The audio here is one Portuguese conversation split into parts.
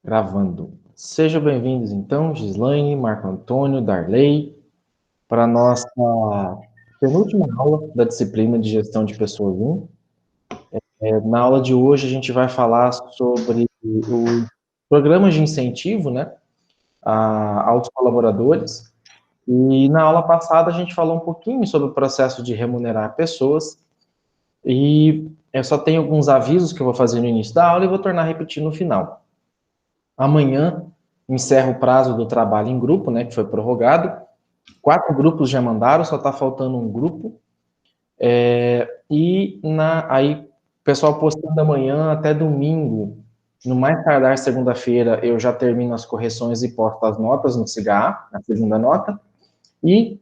Gravando. Sejam bem-vindos, então, Gislaine, Marco Antônio, Darley, para a nossa penúltima aula da disciplina de Gestão de Pessoas 1. Na aula de hoje, a gente vai falar sobre os programas de incentivo, né, aos colaboradores. E na aula passada, a gente falou um pouquinho sobre o processo de remunerar pessoas. E eu só tenho alguns avisos que eu vou fazer no início da aula e vou tornar a repetir no final. Amanhã encerra o prazo do trabalho em grupo, né, que foi prorrogado. 4 grupos já mandaram, só está faltando um grupo. Aí, o pessoal postando amanhã até domingo, no mais tardar segunda-feira, eu já termino as correções e posto as notas no CIGA, na segunda nota. E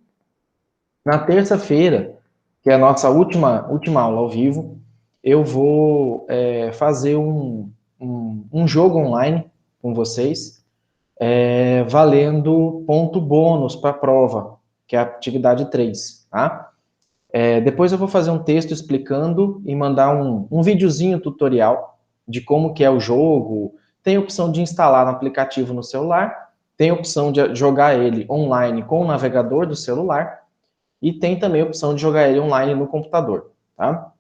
na terça-feira, que é a nossa última aula ao vivo, eu vou fazer um jogo online com vocês, valendo ponto bônus para a prova, que é a atividade 3, tá? Depois eu vou fazer um texto explicando e mandar um videozinho tutorial de como que é o jogo. Tem a opção de instalar no aplicativo no celular, tem a opção de jogar ele online com o navegador do celular e tem também a opção de jogar ele online no computador, tá?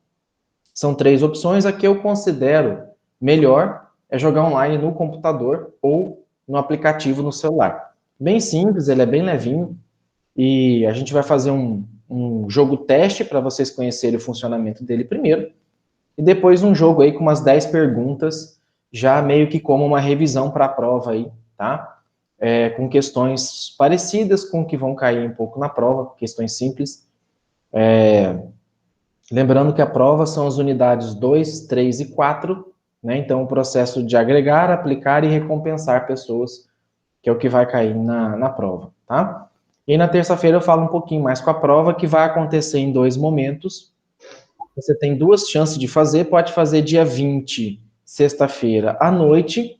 São 3 opções. A que eu considero melhor é jogar online no computador ou no aplicativo no celular. Bem simples, ele é bem levinho e a gente vai fazer um jogo teste para vocês conhecerem o funcionamento dele primeiro e depois um jogo aí com umas 10 perguntas, já meio que como uma revisão para a prova aí, tá? Com questões parecidas com o que vão cair um pouco na prova, questões simples. Lembrando que a prova são as unidades 2, 3 e 4, né? Então, o processo de agregar, aplicar e recompensar pessoas, que é o que vai cair na prova, tá? E na terça-feira eu falo um pouquinho mais com a prova, que vai acontecer em 2 momentos. Você tem 2 chances de fazer, pode fazer dia 20, sexta-feira, à noite,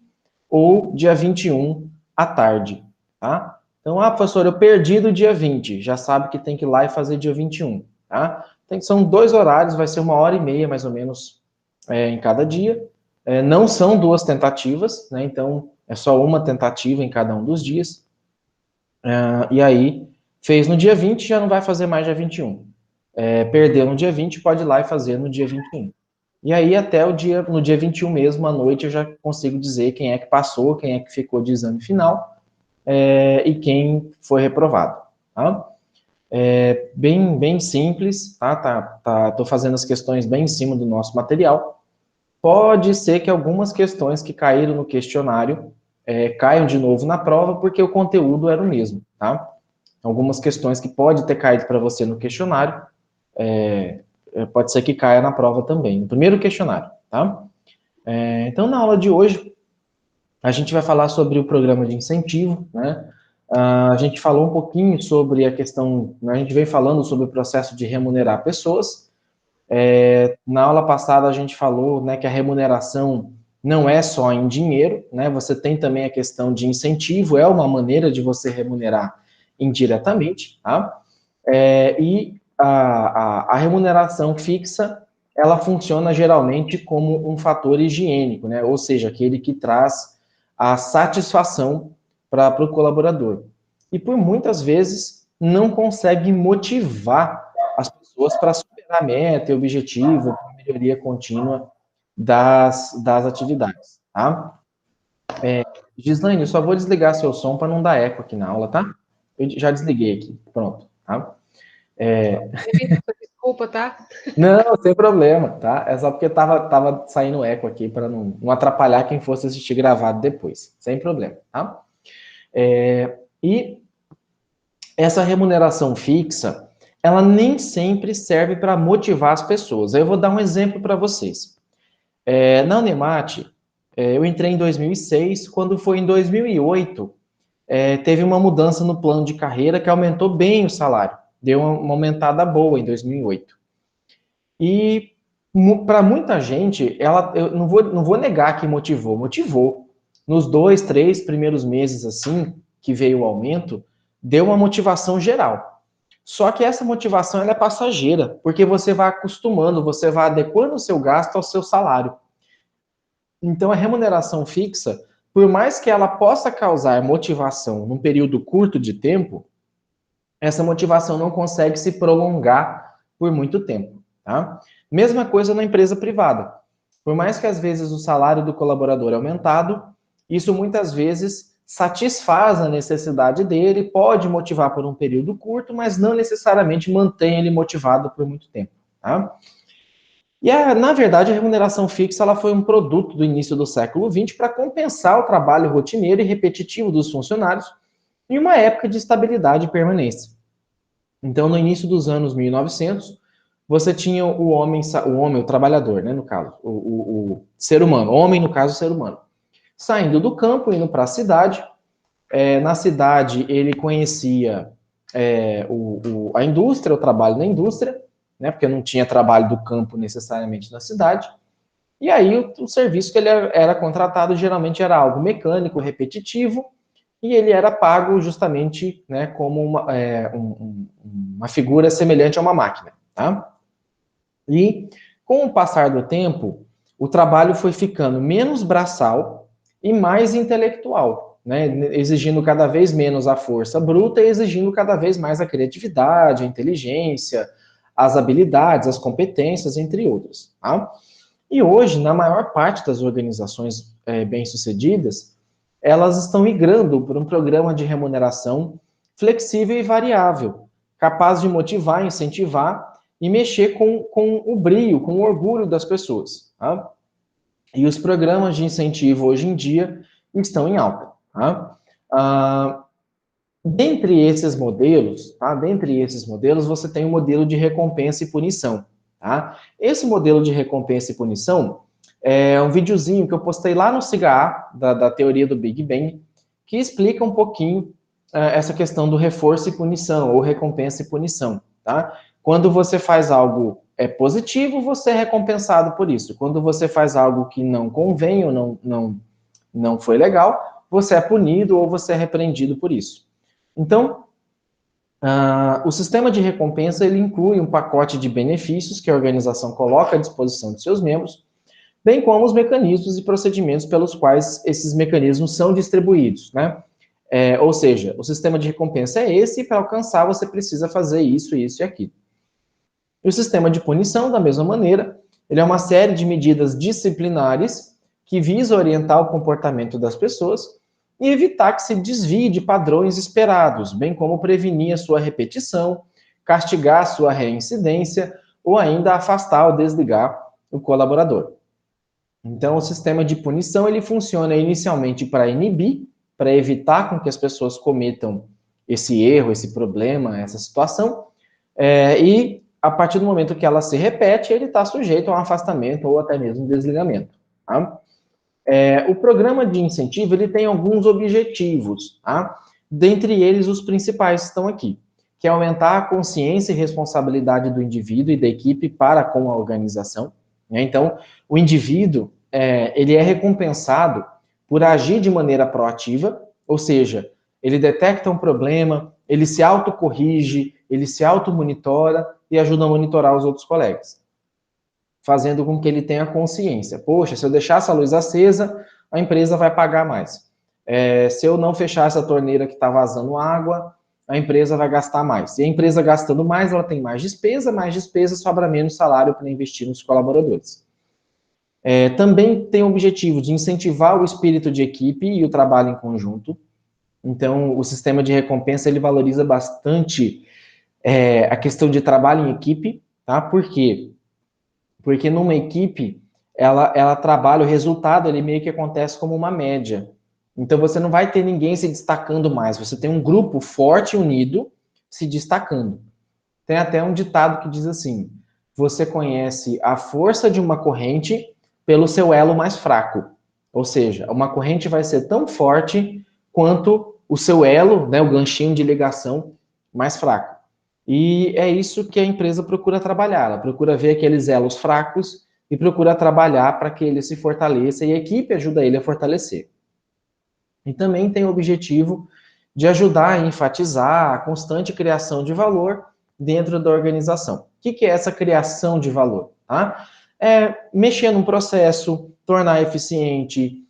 ou dia 21, à tarde, tá? Então, professor, eu perdi do dia 20, já sabe que tem que ir lá e fazer dia 21, tá? São 2 horários, vai ser 1h30, mais ou menos, em cada dia. Não são 2 tentativas, né? Então, é só uma tentativa em cada um dos dias. E aí, fez no dia 20, já não vai fazer mais dia 21. Perdeu no dia 20, pode ir lá e fazer no dia 21. E aí, até no dia 21 mesmo, à noite, eu já consigo dizer quem é que passou, quem é que ficou de exame final, e quem foi reprovado, tá? Bem simples, tá? Tô fazendo as questões bem em cima do nosso material. Pode ser que algumas questões que caíram no questionário caiam de novo na prova, porque o conteúdo era o mesmo, tá? Algumas questões que pode ter caído para você no questionário, pode ser que caia na prova também, no primeiro questionário, tá? Então, na aula de hoje, a gente vai falar sobre o programa de incentivo, né? A gente falou um pouquinho sobre a questão, né, a gente veio falando sobre o processo de remunerar pessoas. Na aula passada a gente falou, né, que a remuneração não é só em dinheiro, né? Você tem também a questão de incentivo, é uma maneira de você remunerar indiretamente, tá? E a remuneração fixa, ela funciona geralmente como um fator higiênico, né? Ou seja, aquele que traz a satisfação para o colaborador. E por muitas vezes não consegue motivar as pessoas para superar a meta e objetivo, a melhoria contínua das atividades, tá? Gislaine, eu só vou desligar seu som para não dar eco aqui na aula, tá? Eu já desliguei aqui, pronto, tá? Desculpa, tá? Não, sem problema, tá? É só porque tava saindo eco aqui para não atrapalhar quem fosse assistir gravado depois. Sem problema, tá? E essa remuneração fixa, ela nem sempre serve para motivar as pessoas. Eu vou dar um exemplo para vocês. Na Unemate, eu entrei em 2006, quando foi em 2008, teve uma mudança no plano de carreira que aumentou bem o salário. Deu uma aumentada boa em 2008. E para muita gente, eu não vou negar que motivou. Nos 2, 3 primeiros meses assim que veio o aumento, deu uma motivação geral. Só que essa motivação ela é passageira, porque você vai acostumando, você vai adequando o seu gasto ao seu salário. Então a remuneração fixa por mais que ela possa causar motivação num período curto de tempo, essa motivação não consegue se prolongar por muito tempo, tá? Mesma coisa na empresa privada. Por mais que às vezes o salário do colaborador é aumentado, isso muitas vezes satisfaz a necessidade dele, pode motivar por um período curto, mas não necessariamente mantém ele motivado por muito tempo, tá? E, na verdade, a remuneração fixa ela foi um produto do início do século XX para compensar o trabalho rotineiro e repetitivo dos funcionários em uma época de estabilidade e permanência. Então, no início dos anos 1900, você tinha o homem, o trabalhador, né, no caso, o ser humano, homem, no caso, o ser humano, saindo do campo, indo para a cidade. Na cidade, ele conhecia a indústria, o trabalho na indústria, né, porque não tinha trabalho do campo necessariamente na cidade. E aí, o serviço que ele era contratado geralmente era algo mecânico, repetitivo, e ele era pago justamente, né, como uma figura semelhante a uma máquina, tá? E com o passar do tempo, o trabalho foi ficando menos braçal e mais intelectual, né, exigindo cada vez menos a força bruta e exigindo cada vez mais a criatividade, a inteligência, as habilidades, as competências, entre outras, tá? E hoje, na maior parte das organizações bem-sucedidas, elas estão migrando para um programa de remuneração flexível e variável, capaz de motivar, incentivar e mexer com o brio, com o orgulho das pessoas. Tá? E os programas de incentivo hoje em dia estão em alta. Tá? Dentre esses modelos, tá? Dentre esses modelos, você tem o modelo de recompensa e punição. Tá? Esse modelo de recompensa e punição é um videozinho que eu postei lá no SIGA da teoria do Big Bang, que explica um pouquinho essa questão do reforço e punição, ou recompensa e punição. Tá? Quando você faz algo positivo, você é recompensado por isso. Quando você faz algo que não convém ou não foi legal, você é punido ou você é repreendido por isso. Então, o sistema de recompensa ele inclui um pacote de benefícios que a organização coloca à disposição de seus membros, bem como os mecanismos e procedimentos pelos quais esses mecanismos são distribuídos, né? Ou seja, o sistema de recompensa é esse e para alcançar você precisa fazer isso, isso e aquilo. E o sistema de punição, da mesma maneira, ele é uma série de medidas disciplinares que visa orientar o comportamento das pessoas e evitar que se desvie de padrões esperados, bem como prevenir a sua repetição, castigar a sua reincidência ou ainda afastar ou desligar o colaborador. Então, o sistema de punição ele funciona inicialmente para inibir, para evitar com que as pessoas cometam esse erro, esse problema, essa situação, e a partir do momento que ela se repete, ele está sujeito a um afastamento ou até mesmo desligamento. Tá? O programa de incentivo ele tem alguns objetivos, tá? Dentre eles os principais estão aqui, que é aumentar a consciência e responsabilidade do indivíduo e da equipe para com a organização. Né? Então, o indivíduo ele é recompensado por agir de maneira proativa, ou seja, ele detecta um problema, ele se autocorrige, ele se automonitora e ajuda a monitorar os outros colegas, fazendo com que ele tenha consciência. Poxa, se eu deixar essa luz acesa, a empresa vai pagar mais. Se eu não fechar essa torneira que está vazando água, a empresa vai gastar mais. E a empresa gastando mais, ela tem mais despesa sobra menos salário para investir nos colaboradores. Também tem o objetivo de incentivar o espírito de equipe e o trabalho em conjunto. Então, o sistema de recompensa, ele valoriza bastante a questão de trabalho em equipe, tá? Por quê? Porque numa equipe, ela trabalha, o resultado, ele meio que acontece como uma média. Então, você não vai ter ninguém se destacando mais, você tem um grupo forte, unido, se destacando. Tem até um ditado que diz assim, você conhece a força de uma corrente pelo seu elo mais fraco. Ou seja, uma corrente vai ser tão forte quanto o seu elo, né, o ganchinho de ligação mais fraco. E é isso que a empresa procura trabalhar. Ela procura ver aqueles elos fracos e procura trabalhar para que ele se fortaleça e a equipe ajuda ele a fortalecer. E também tem o objetivo de ajudar a enfatizar a constante criação de valor dentro da organização. O que é essa criação de valor? Tá? Mexer num processo, tornar eficiente,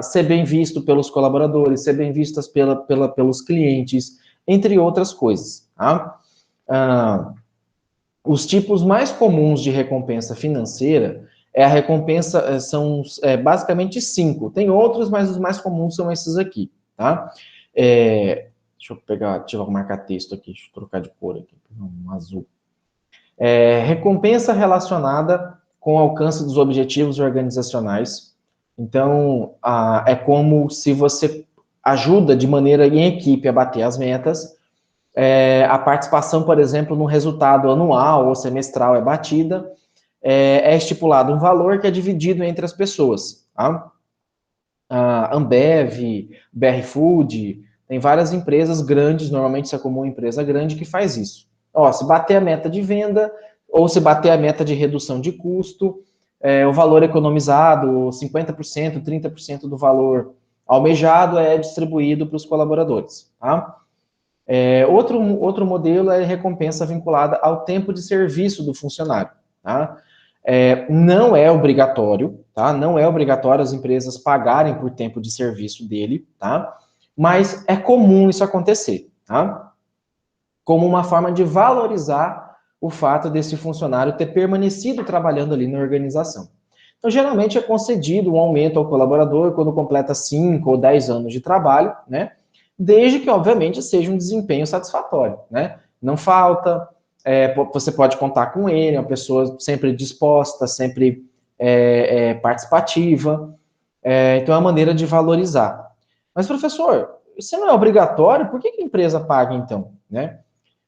ser bem visto pelos colaboradores, ser bem vistas pelos clientes, entre outras coisas. Tá? Os tipos mais comuns de recompensa financeira a recompensa são basicamente 5. Tem outros, mas os mais comuns são esses aqui, tá? Deixa eu marcar texto aqui, deixa eu trocar de cor aqui, um azul. Recompensa relacionada com o alcance dos objetivos organizacionais. Então, é como se você ajuda de maneira em equipe a bater as metas. A participação, por exemplo, no resultado anual ou semestral é batida. É estipulado um valor que é dividido entre as pessoas. Tá? A Ambev, BR Food, tem várias empresas grandes, normalmente isso é comum, empresa grande, que faz isso. Se bater a meta de venda, ou se bater a meta de redução de custo, o valor economizado, 50%, 30% do valor almejado é distribuído para os colaboradores. Tá? Outro modelo é recompensa vinculada ao tempo de serviço do funcionário. Tá? Não é obrigatório, tá? Não é obrigatório as empresas pagarem por tempo de serviço dele, tá? Mas é comum isso acontecer, tá? Como uma forma de valorizar o fato desse funcionário ter permanecido trabalhando ali na organização. Então, geralmente é concedido um aumento ao colaborador quando completa 5 ou 10 anos de trabalho, né? Desde que, obviamente, seja um desempenho satisfatório, né? Não falta, você pode contar com ele, é uma pessoa sempre disposta, sempre participativa. Então, é uma maneira de valorizar. Mas, professor, isso não é obrigatório? Por que a empresa paga, então? Né?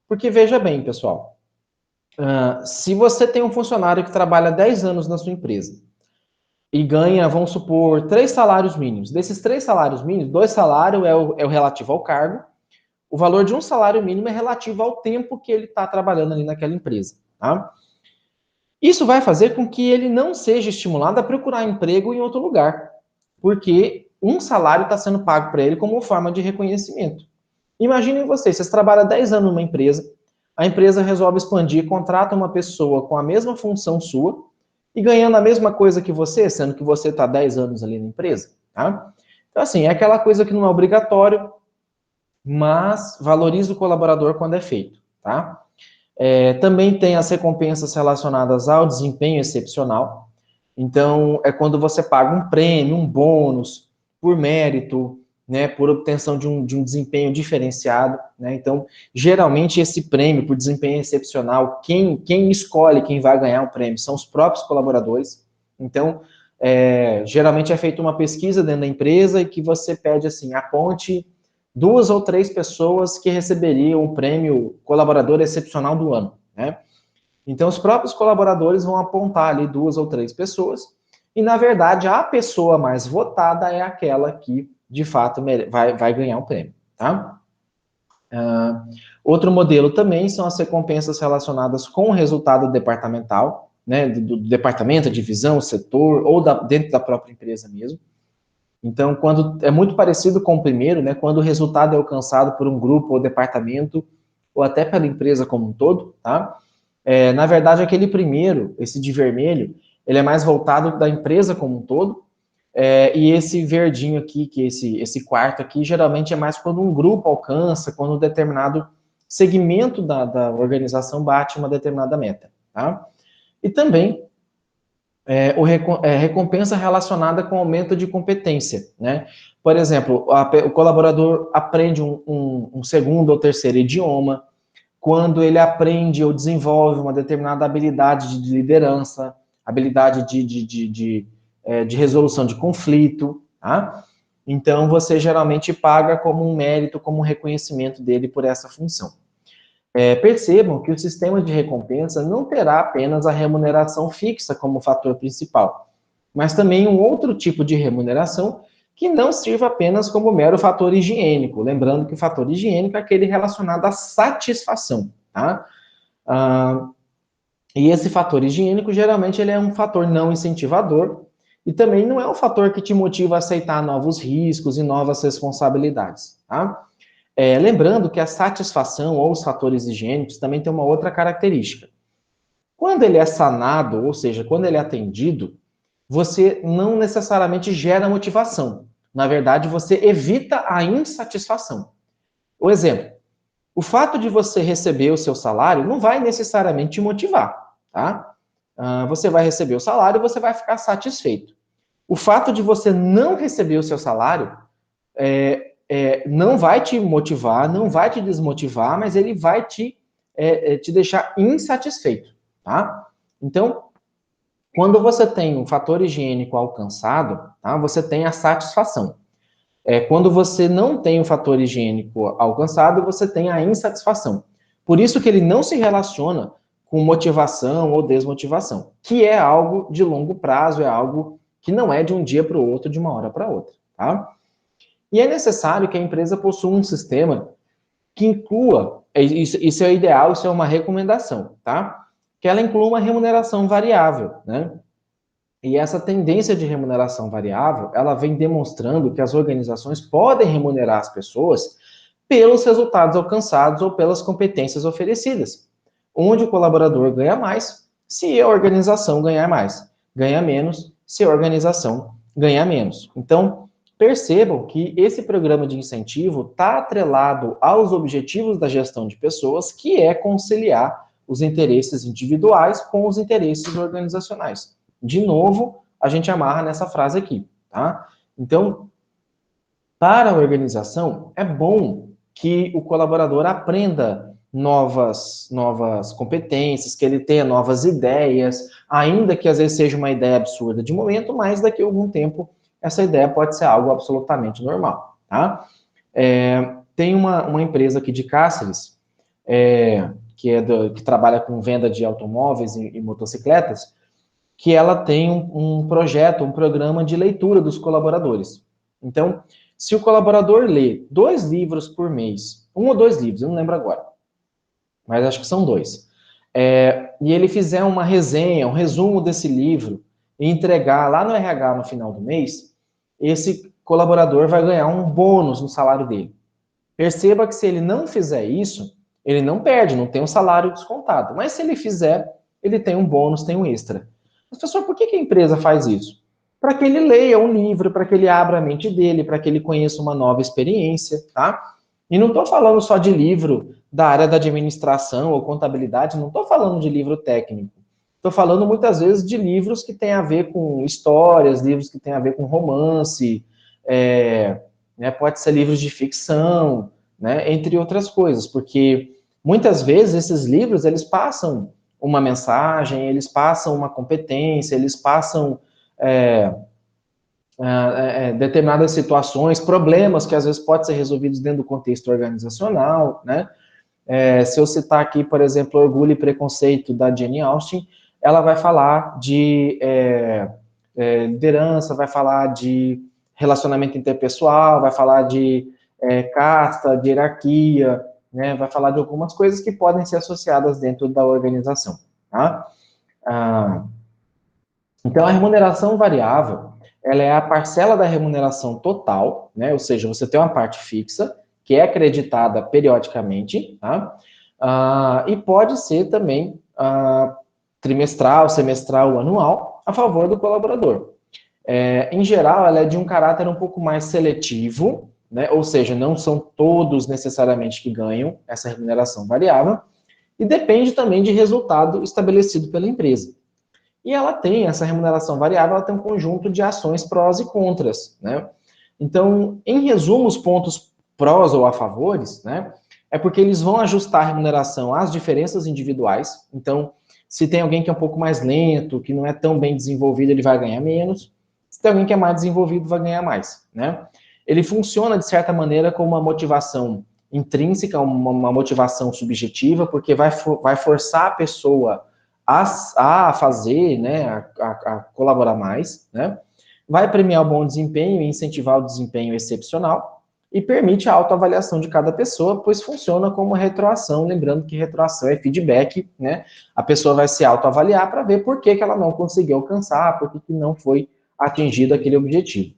Porque, veja bem, pessoal, se você tem um funcionário que trabalha 10 anos na sua empresa e ganha, vamos supor, 3 salários mínimos. Desses 3 salários mínimos, 2 salários é o relativo ao cargo, o valor de um salário mínimo é relativo ao tempo que ele está trabalhando ali naquela empresa. Tá? Isso vai fazer com que ele não seja estimulado a procurar emprego em outro lugar, porque um salário está sendo pago para ele como forma de reconhecimento. Imaginem vocês trabalham 10 anos numa empresa, a empresa resolve expandir, contrata uma pessoa com a mesma função sua e ganhando a mesma coisa que você, sendo que você está 10 anos ali na empresa. Tá? Então, assim, é aquela coisa que não é obrigatório, mas valoriza o colaborador quando é feito, tá? Também tem as recompensas relacionadas ao desempenho excepcional. Então, é quando você paga um prêmio, um bônus, por mérito, né, por obtenção de um desempenho diferenciado. Né? Então, geralmente, esse prêmio por desempenho excepcional, quem escolhe quem vai ganhar o prêmio são os próprios colaboradores. Então, geralmente é feita uma pesquisa dentro da empresa e que você pede assim, aponte 2 ou 3 pessoas que receberiam o prêmio colaborador excepcional do ano, né? Então, os próprios colaboradores vão apontar ali 2 ou 3 pessoas, e, na verdade, a pessoa mais votada é aquela que, de fato, vai ganhar o prêmio, tá? Outro modelo também são as recompensas relacionadas com o resultado departamental, né, do departamento, divisão, setor, ou dentro da própria empresa mesmo. Então, quando é muito parecido com o primeiro, né, quando o resultado é alcançado por um grupo ou departamento, ou até pela empresa como um todo, tá? Na verdade, aquele primeiro, esse de vermelho, ele é mais voltado da empresa como um todo, e esse verdinho aqui, que esse quarto aqui, geralmente é mais quando um grupo alcança, quando um determinado segmento da organização bate uma determinada meta, tá? E também recompensa relacionada com aumento de competência, né? Por exemplo, o colaborador aprende um segundo ou terceiro idioma, quando ele aprende ou desenvolve uma determinada habilidade de liderança, habilidade de resolução de conflito, tá? Então, você geralmente paga como um mérito, como um reconhecimento dele por essa função. Percebam que o sistema de recompensa não terá apenas a remuneração fixa como fator principal, mas também um outro tipo de remuneração que não sirva apenas como mero fator higiênico. Lembrando que o fator higiênico é aquele relacionado à satisfação, tá? E esse fator higiênico, geralmente, ele é um fator não incentivador e também não é um fator que te motiva a aceitar novos riscos e novas responsabilidades, tá? Lembrando que a satisfação ou os fatores higiênicos também tem uma outra característica. Quando ele é sanado, ou seja, quando ele é atendido, você não necessariamente gera motivação. Na verdade, você evita a insatisfação. O exemplo, o fato de você receber o seu salário não vai necessariamente te motivar, tá? Você vai receber o salário e você vai ficar satisfeito. O fato de você não receber o seu salário não vai te motivar, não vai te desmotivar, mas ele vai te deixar insatisfeito, tá? Então, quando você tem um fator higiênico alcançado, tá, você tem a satisfação. Quando você não tem o fator higiênico alcançado, você tem a insatisfação. Por isso que ele não se relaciona com motivação ou desmotivação, que é algo de longo prazo, é algo que não é de um dia para o outro, de uma hora para outra, tá? E é necessário que a empresa possua um sistema que inclua, isso é o ideal, isso é uma recomendação, tá? Que ela inclua uma remuneração variável, né? E essa tendência de remuneração variável, ela vem demonstrando que as organizações podem remunerar as pessoas pelos resultados alcançados ou pelas competências oferecidas, onde o colaborador ganha mais se a organização ganhar mais, ganha menos se a organização ganhar menos. Então, percebam que esse programa de incentivo está atrelado aos objetivos da gestão de pessoas, que é conciliar os interesses individuais com os interesses organizacionais. De novo, a gente amarra nessa frase aqui, tá? Então, para a organização, é bom que o colaborador aprenda novas competências, que ele tenha novas ideias, ainda que às vezes seja uma ideia absurda de momento, mas daqui a algum tempo essa ideia pode ser algo absolutamente normal, tá? Tem uma empresa aqui de Cáceres, que trabalha com venda de automóveis e motocicletas, que ela tem um projeto, um programa de leitura dos colaboradores. Então, se o colaborador lê 2 livros por mês, 1 ou 2 livros, eu não lembro agora, mas acho que são 2, e ele fizer uma resenha, um resumo desse livro, e entregar lá no RH no final do mês, esse colaborador vai ganhar um bônus no salário dele. Perceba que se ele não fizer isso, ele não perde, não tem um salário descontado. Mas se ele fizer, ele tem um bônus, tem um extra. Mas, professor, por que a empresa faz isso? Para que ele leia um livro, para que ele abra a mente dele, para que ele conheça uma nova experiência, tá? E não estou falando só de livro da área da administração ou contabilidade, não estou falando de livro técnico. Estou falando muitas vezes de livros que têm a ver com histórias, livros que têm a ver com romance, pode ser livros de ficção, né, entre outras coisas, porque muitas vezes esses livros, eles passam uma mensagem, eles passam uma competência, eles passam determinadas situações, problemas que às vezes podem ser resolvidos dentro do contexto organizacional, né? Se eu citar aqui, por exemplo, Orgulho e Preconceito, da Jane Austen, ela vai falar de liderança, vai falar de relacionamento interpessoal, vai falar de casta, de hierarquia, né? Vai falar de algumas coisas que podem ser associadas dentro da organização, tá? Então, a remuneração variável, ela é a parcela da remuneração total, né? Ou seja, você tem uma parte fixa, que é acreditada periodicamente, tá? E pode ser também trimestral, semestral, anual, a favor do colaborador. Em geral, ela é de um caráter um pouco mais seletivo, né? Ou seja, não são todos necessariamente que ganham essa remuneração variável, e depende também de resultado estabelecido pela empresa. E ela tem, essa remuneração variável, ela tem um conjunto de ações prós e contras, né? Então, em resumo, os pontos prós ou a favores, né? É porque eles vão ajustar a remuneração às diferenças individuais. Então, se tem alguém que é um pouco mais lento, que não é tão bem desenvolvido, ele vai ganhar menos. Se tem alguém que é mais desenvolvido, vai ganhar mais, né? Ele funciona, de certa maneira, como uma motivação intrínseca, uma motivação subjetiva, porque vai forçar a pessoa a fazer, né, a colaborar mais, né? Vai premiar o bom desempenho e incentivar o desempenho excepcional e permite a autoavaliação de cada pessoa, pois funciona como retroação, lembrando que retroação é feedback, né? A pessoa vai se autoavaliar para ver por que ela não conseguiu alcançar, por que não foi atingido aquele objetivo.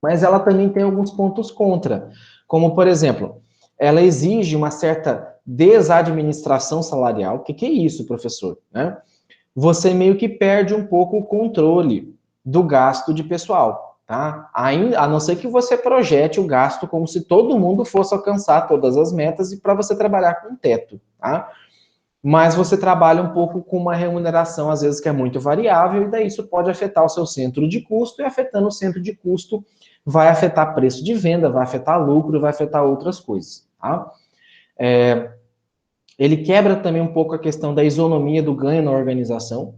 Mas ela também tem alguns pontos contra, como, por exemplo, ela exige uma certa desadministração salarial. O que é isso, professor? Né? você meio que perde um pouco o controle do gasto de pessoal, tá? A não ser que você projete o gasto como se todo mundo fosse alcançar todas as metas e para você trabalhar com teto, tá? Mas você trabalha um pouco com uma remuneração, às vezes, que é muito variável, e daí isso pode afetar o seu centro de custo, e afetando o centro de custo, vai afetar preço de venda, vai afetar lucro, vai afetar outras coisas, tá? Ele quebra também um pouco a questão da isonomia do ganho na organização.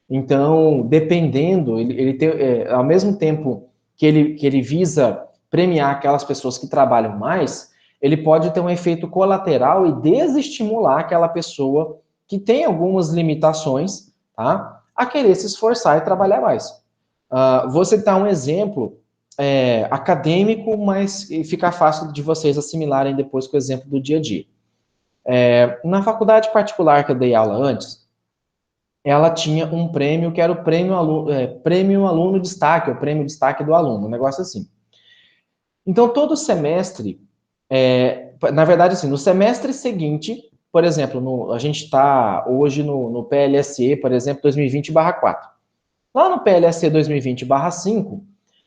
Então, dependendo, ele tem, ao mesmo tempo que ele visa premiar aquelas pessoas que trabalham mais, ele pode ter um efeito colateral e desestimular aquela pessoa que tem algumas limitações, tá? A querer se esforçar e trabalhar mais. Vou citar um exemplo acadêmico, mas fica fácil de vocês assimilarem depois com o exemplo do dia a dia. Na faculdade particular que eu dei aula antes, ela tinha um prêmio que era o prêmio aluno destaque, o prêmio destaque do aluno, um negócio assim. Então, todo semestre, na verdade, assim, no semestre seguinte, por exemplo, a gente está hoje no PLSE, por exemplo, 2020/4. Lá no PLSE 2020/5,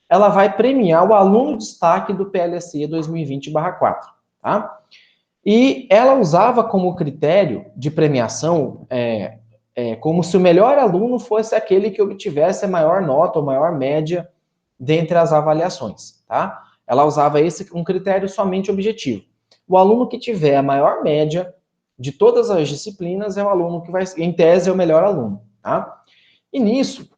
ela vai premiar o aluno destaque do PLSE 2020/4, tá? E ela usava como critério de premiação como se o melhor aluno fosse aquele que obtivesse a maior nota ou maior média dentre as avaliações, tá? Ela usava um critério somente objetivo. O aluno que tiver a maior média de todas as disciplinas é o aluno que vai, em tese, é o melhor aluno, tá? E nisso,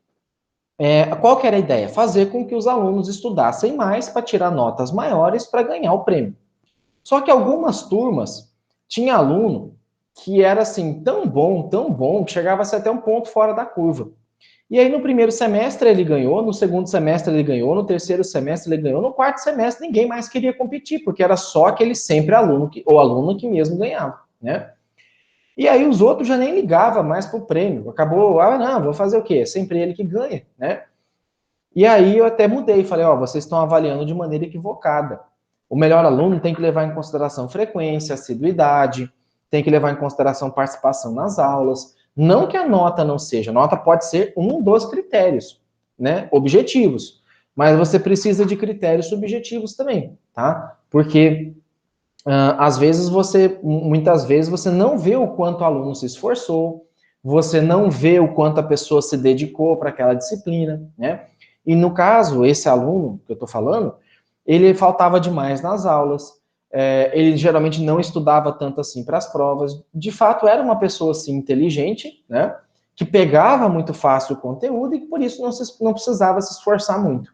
qual que era a ideia? Fazer com que os alunos estudassem mais para tirar notas maiores para ganhar o prêmio. Só que algumas turmas tinha aluno que era assim tão bom, que chegava a ser até um ponto fora da curva. E aí no primeiro semestre ele ganhou, no segundo semestre ele ganhou, no terceiro semestre ele ganhou, no quarto semestre ninguém mais queria competir, porque era só aquele sempre aluno ou aluna que mesmo ganhava, né? E aí os outros já nem ligavam mais pro prêmio. Acabou, não, vou fazer o quê? É sempre ele que ganha, né? E aí eu até mudei, falei, vocês estão avaliando de maneira equivocada. O melhor aluno tem que levar em consideração frequência, assiduidade, tem que levar em consideração participação nas aulas. Não que a nota não seja, a nota pode ser um dos critérios, né, objetivos. Mas você precisa de critérios subjetivos também, tá? Porque muitas vezes você não vê o quanto o aluno se esforçou, você não vê o quanto a pessoa se dedicou para aquela disciplina, né? E no caso, esse aluno que eu estou falando, ele faltava demais nas aulas, ele geralmente não estudava tanto assim para as provas. De fato, era uma pessoa assim inteligente, né? Que pegava muito fácil o conteúdo e que por isso não precisava se esforçar muito.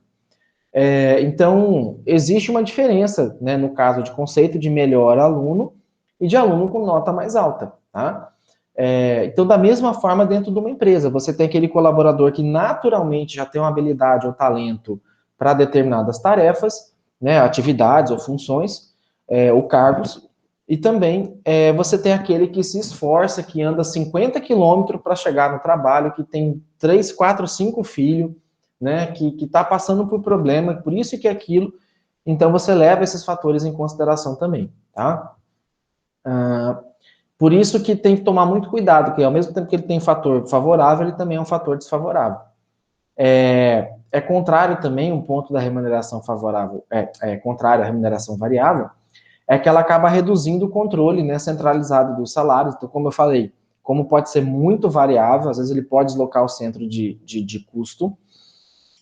Então, existe uma diferença, né, no caso de conceito de melhor aluno e de aluno com nota mais alta, tá? Então, da mesma forma, dentro de uma empresa, você tem aquele colaborador que naturalmente já tem uma habilidade ou talento para determinadas tarefas, né, atividades ou funções, ou cargos, e também você tem aquele que se esforça, que anda 50 quilômetros para chegar no trabalho, que tem 3, 4, 5 filhos, né, que está passando por problema, por isso que aquilo, então você leva esses fatores em consideração também, tá? Por isso que tem que tomar muito cuidado, porque ao mesmo tempo que ele tem fator favorável, ele também é um fator desfavorável. É contrário também, um ponto da remuneração favorável, contrário à remuneração variável, é que ela acaba reduzindo o controle, né, centralizado dos salários. Então, como eu falei, como pode ser muito variável, às vezes ele pode deslocar o centro de custo,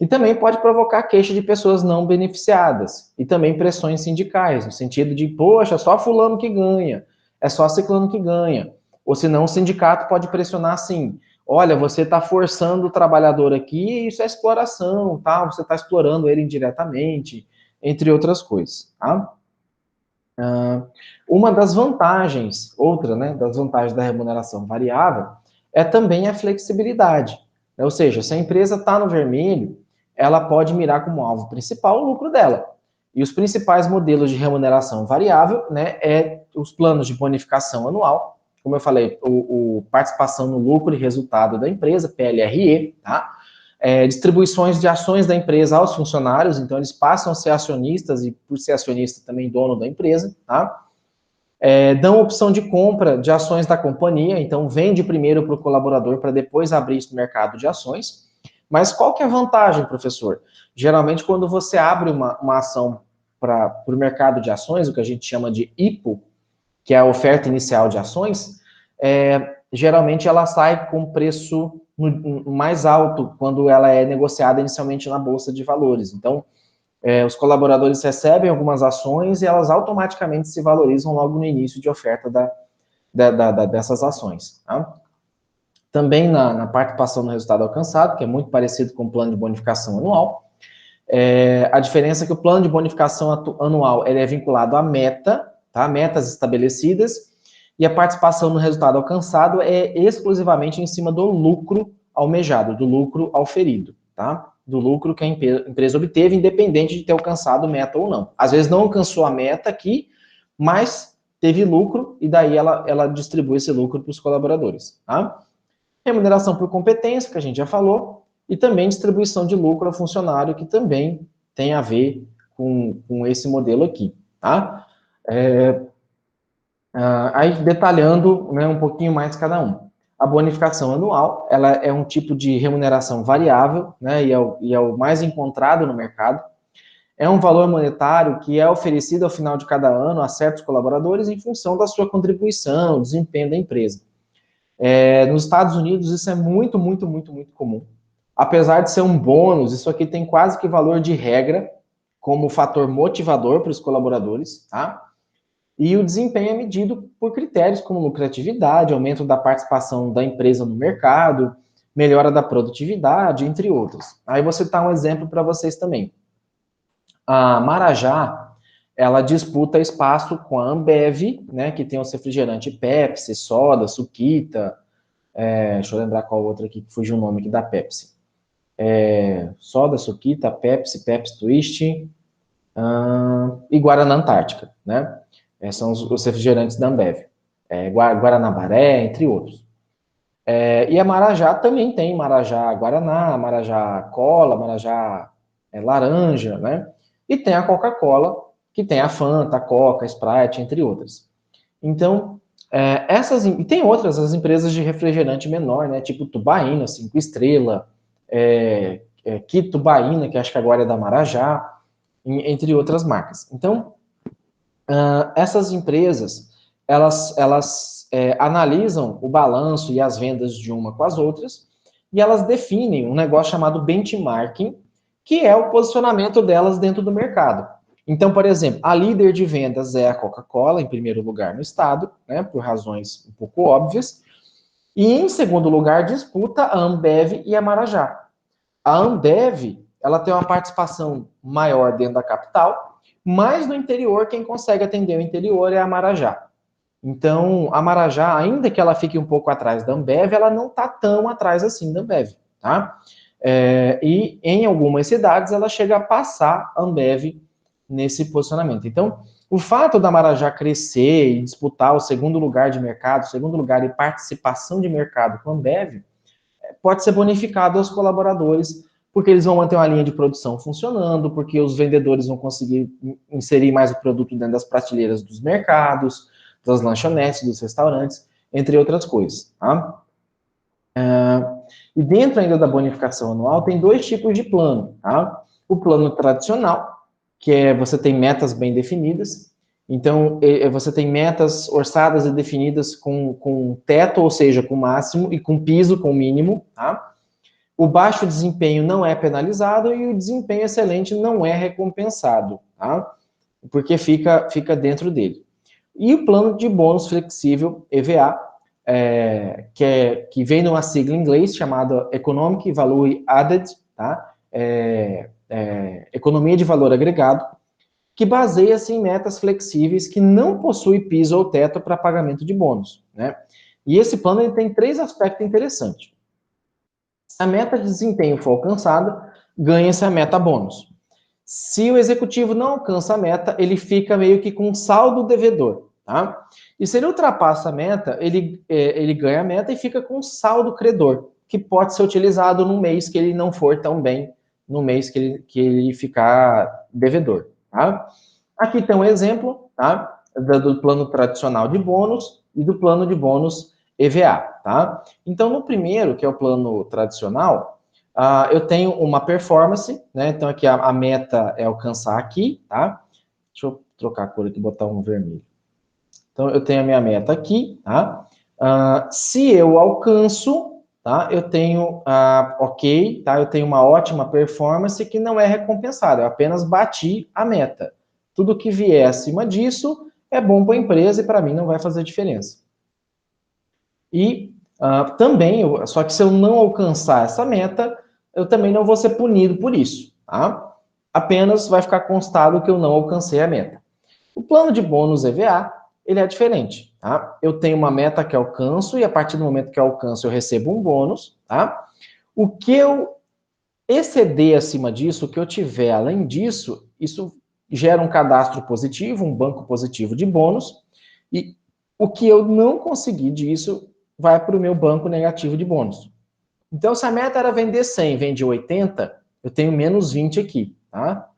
e também pode provocar queixa de pessoas não beneficiadas, e também pressões sindicais, no sentido de, poxa, só fulano que ganha, é só ciclano que ganha. Ou senão o sindicato pode pressionar assim, olha, você está forçando o trabalhador aqui, isso é exploração, tá? Você está explorando ele indiretamente, entre outras coisas, tá? Uma das vantagens, outra, né, das vantagens da remuneração variável, é também a flexibilidade. Ou seja, se a empresa está no vermelho, ela pode mirar como alvo principal o lucro dela. E os principais modelos de remuneração variável, né, os planos de bonificação anual, como eu falei, o participação no lucro e resultado da empresa, PLRE, tá? Distribuições de ações da empresa aos funcionários, então eles passam a ser acionistas e, por ser acionista, também dono da empresa, tá? Dão opção de compra de ações da companhia, então vende primeiro para o colaborador para depois abrir isso no mercado de ações. Mas qual que é a vantagem, professor? Geralmente, quando você abre uma ação para o mercado de ações, o que a gente chama de IPO, que é a oferta inicial de ações, geralmente ela sai com preço mais alto quando ela é negociada inicialmente na Bolsa de Valores. Então, os colaboradores recebem algumas ações e elas automaticamente se valorizam logo no início de oferta dessas ações. Tá? Também na participação no resultado alcançado, que é muito parecido com o plano de bonificação anual. A diferença é que o plano de bonificação anual ele é vinculado à meta, tá? Metas estabelecidas, e a participação no resultado alcançado é exclusivamente em cima do lucro almejado, do lucro auferido, tá? Do lucro que a empresa obteve, independente de ter alcançado meta ou não. Às vezes não alcançou a meta aqui, mas teve lucro, e daí ela distribui esse lucro para os colaboradores, tá? Remuneração por competência, que a gente já falou, e também distribuição de lucro ao funcionário, que também tem a ver com esse modelo aqui, tá? Aí, detalhando, né, um pouquinho mais cada um. A bonificação anual, ela é um tipo de remuneração variável, né, e é o mais encontrado no mercado. É um valor monetário que é oferecido ao final de cada ano a certos colaboradores em função da sua contribuição, desempenho da empresa. Nos Estados Unidos, isso é muito, muito, muito, muito comum. Apesar de ser um bônus, isso aqui tem quase que valor de regra, como fator motivador para os colaboradores, tá? E o desempenho é medido por critérios como lucratividade, aumento da participação da empresa no mercado, melhora da produtividade, entre outros. Aí vou citar um exemplo para vocês também. A Marajá, ela disputa espaço com a Ambev, né, que tem o refrigerante Pepsi, Soda, Suquita, deixa eu lembrar qual outra aqui que fugiu o nome aqui da Pepsi. Soda, Suquita, Pepsi, Pepsi Twist e Guaraná Antártica, né? São os refrigerantes da Ambev. Guaranabaré, entre outros. E a Marajá também tem Marajá Guaraná, Marajá Cola, Marajá Laranja, né? E tem a Coca-Cola, que tem a Fanta, a Coca, a Sprite, entre outras. Então, e tem outras, as empresas de refrigerante menor, né? Tipo Tubaína, 5 Estrela, Tubaína, que acho que agora é da Marajá, entre outras marcas. Então, essas empresas, elas analisam o balanço e as vendas de uma com as outras, e elas definem um negócio chamado benchmarking, que é o posicionamento delas dentro do mercado. Então, por exemplo, a líder de vendas é a Coca-Cola, em primeiro lugar no estado, né, por razões um pouco óbvias, e em segundo lugar disputa a Ambev e a Marajá. A Ambev, ela tem uma participação maior dentro da capital, mas no interior, quem consegue atender o interior é a Marajá. Então, a Marajá, ainda que ela fique um pouco atrás da Ambev, ela não está tão atrás assim da Ambev, tá? E em algumas cidades ela chega a passar a Ambev nesse posicionamento. Então, o fato da Marajá crescer e disputar o segundo lugar de mercado, segundo lugar de participação de mercado com a Ambev, pode ser bonificado aos colaboradores, porque eles vão manter uma linha de produção funcionando, porque os vendedores vão conseguir inserir mais o produto dentro das prateleiras dos mercados, das lanchonetes, dos restaurantes, entre outras coisas. Tá? E dentro ainda da bonificação anual, tem dois tipos de plano. Tá? O plano tradicional, que é você tem metas bem definidas, então você tem metas orçadas e definidas com teto, ou seja, com máximo, e com piso, com mínimo. Tá? O baixo desempenho não é penalizado e o desempenho excelente não é recompensado, tá? Porque fica dentro dele. E o plano de bônus flexível, EVA, que vem numa sigla em inglês chamada Economic Value Added, tá? Economia de valor agregado, que baseia-se em metas flexíveis que não possuem piso ou teto para pagamento de bônus, né? E esse plano ele tem 3 aspectos interessantes. Se a meta de desempenho for alcançada, ganha-se a meta bônus. Se o executivo não alcança a meta, ele fica meio que com um saldo devedor, tá? E se ele ultrapassa a meta, ele ganha a meta e fica com um saldo credor, que pode ser utilizado no mês que ele não for tão bem, no mês que ele ficar devedor, tá? Aqui tem um exemplo, tá? do plano tradicional de bônus e do plano de bônus EVA, tá? Então, no primeiro, que é o plano tradicional, eu tenho uma performance, né? Então, aqui a meta é alcançar aqui, tá? Deixa eu trocar a cor aqui e botar um vermelho. Então, eu tenho a minha meta aqui, tá? Se eu alcanço, tá? Eu tenho, ok, tá? Eu tenho uma ótima performance que não é recompensada, eu apenas bati a meta. Tudo que vier acima disso é bom para a empresa e para mim não vai fazer diferença. E também, só que se eu não alcançar essa meta, eu também não vou ser punido por isso, tá? Apenas vai ficar constado que eu não alcancei a meta. O plano de bônus EVA, ele é diferente, tá? Eu tenho uma meta que alcanço e a partir do momento que eu alcanço eu recebo um bônus, tá? O que eu exceder acima disso, o que eu tiver além disso, isso gera um cadastro positivo, um banco positivo de bônus, e o que eu não conseguir disso vai para o meu banco negativo de bônus. Então, se a meta era vender 100, vende 80, eu tenho menos 20 aqui, tá?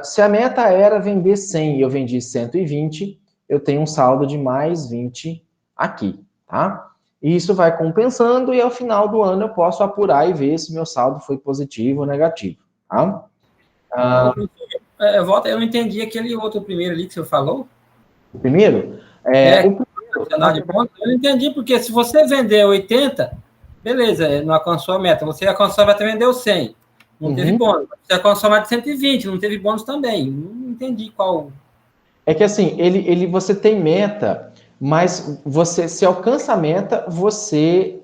Se a meta era vender 100 e eu vendi 120, eu tenho um saldo de mais 20 aqui, tá? E isso vai compensando e ao final do ano eu posso apurar e ver se meu saldo foi positivo ou negativo, tá? Eu não entendi aquele outro primeiro ali que você falou. O primeiro? O primeiro, De ponto, eu não entendi, porque se você vender 80, beleza, não alcançou a meta. Você alcançou a meta, vendeu 100. Não teve bônus. Você alcançou a meta de 120, não teve bônus também. Não entendi qual. É que assim, você tem meta, mas você se alcança a meta, você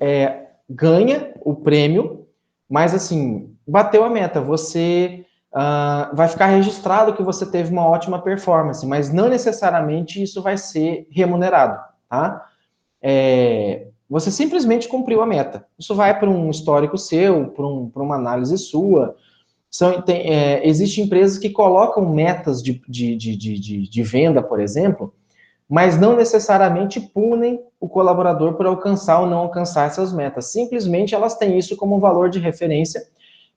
ganha o prêmio, mas assim, bateu a meta, você vai ficar registrado que você teve uma ótima performance, mas não necessariamente isso vai ser remunerado, tá? Você simplesmente cumpriu a meta. Isso vai para um histórico seu, para uma análise sua. Existem empresas que colocam metas de venda, por exemplo, mas não necessariamente punem o colaborador por alcançar ou não alcançar essas metas. Simplesmente elas têm isso como um valor de referência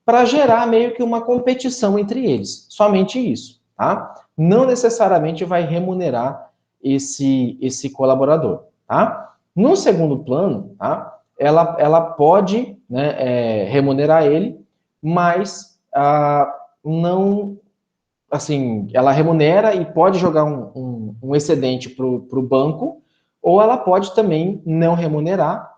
para gerar meio que uma competição entre eles. Somente isso, tá? Não necessariamente vai remunerar esse colaborador, tá? No segundo plano, tá? Ela pode, né, remunerar ele, mas não, assim, ela remunera e pode jogar um excedente para o banco, ou ela pode também não remunerar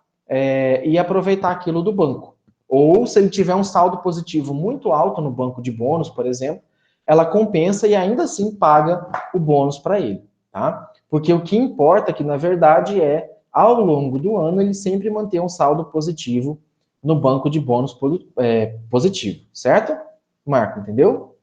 e aproveitar aquilo do banco. Ou se ele tiver um saldo positivo muito alto no banco de bônus, por exemplo, ela compensa e ainda assim paga o bônus para ele, tá? Porque o que importa que, na verdade, ao longo do ano, ele sempre manter um saldo positivo no banco de bônus positivo, certo? Marco, entendeu?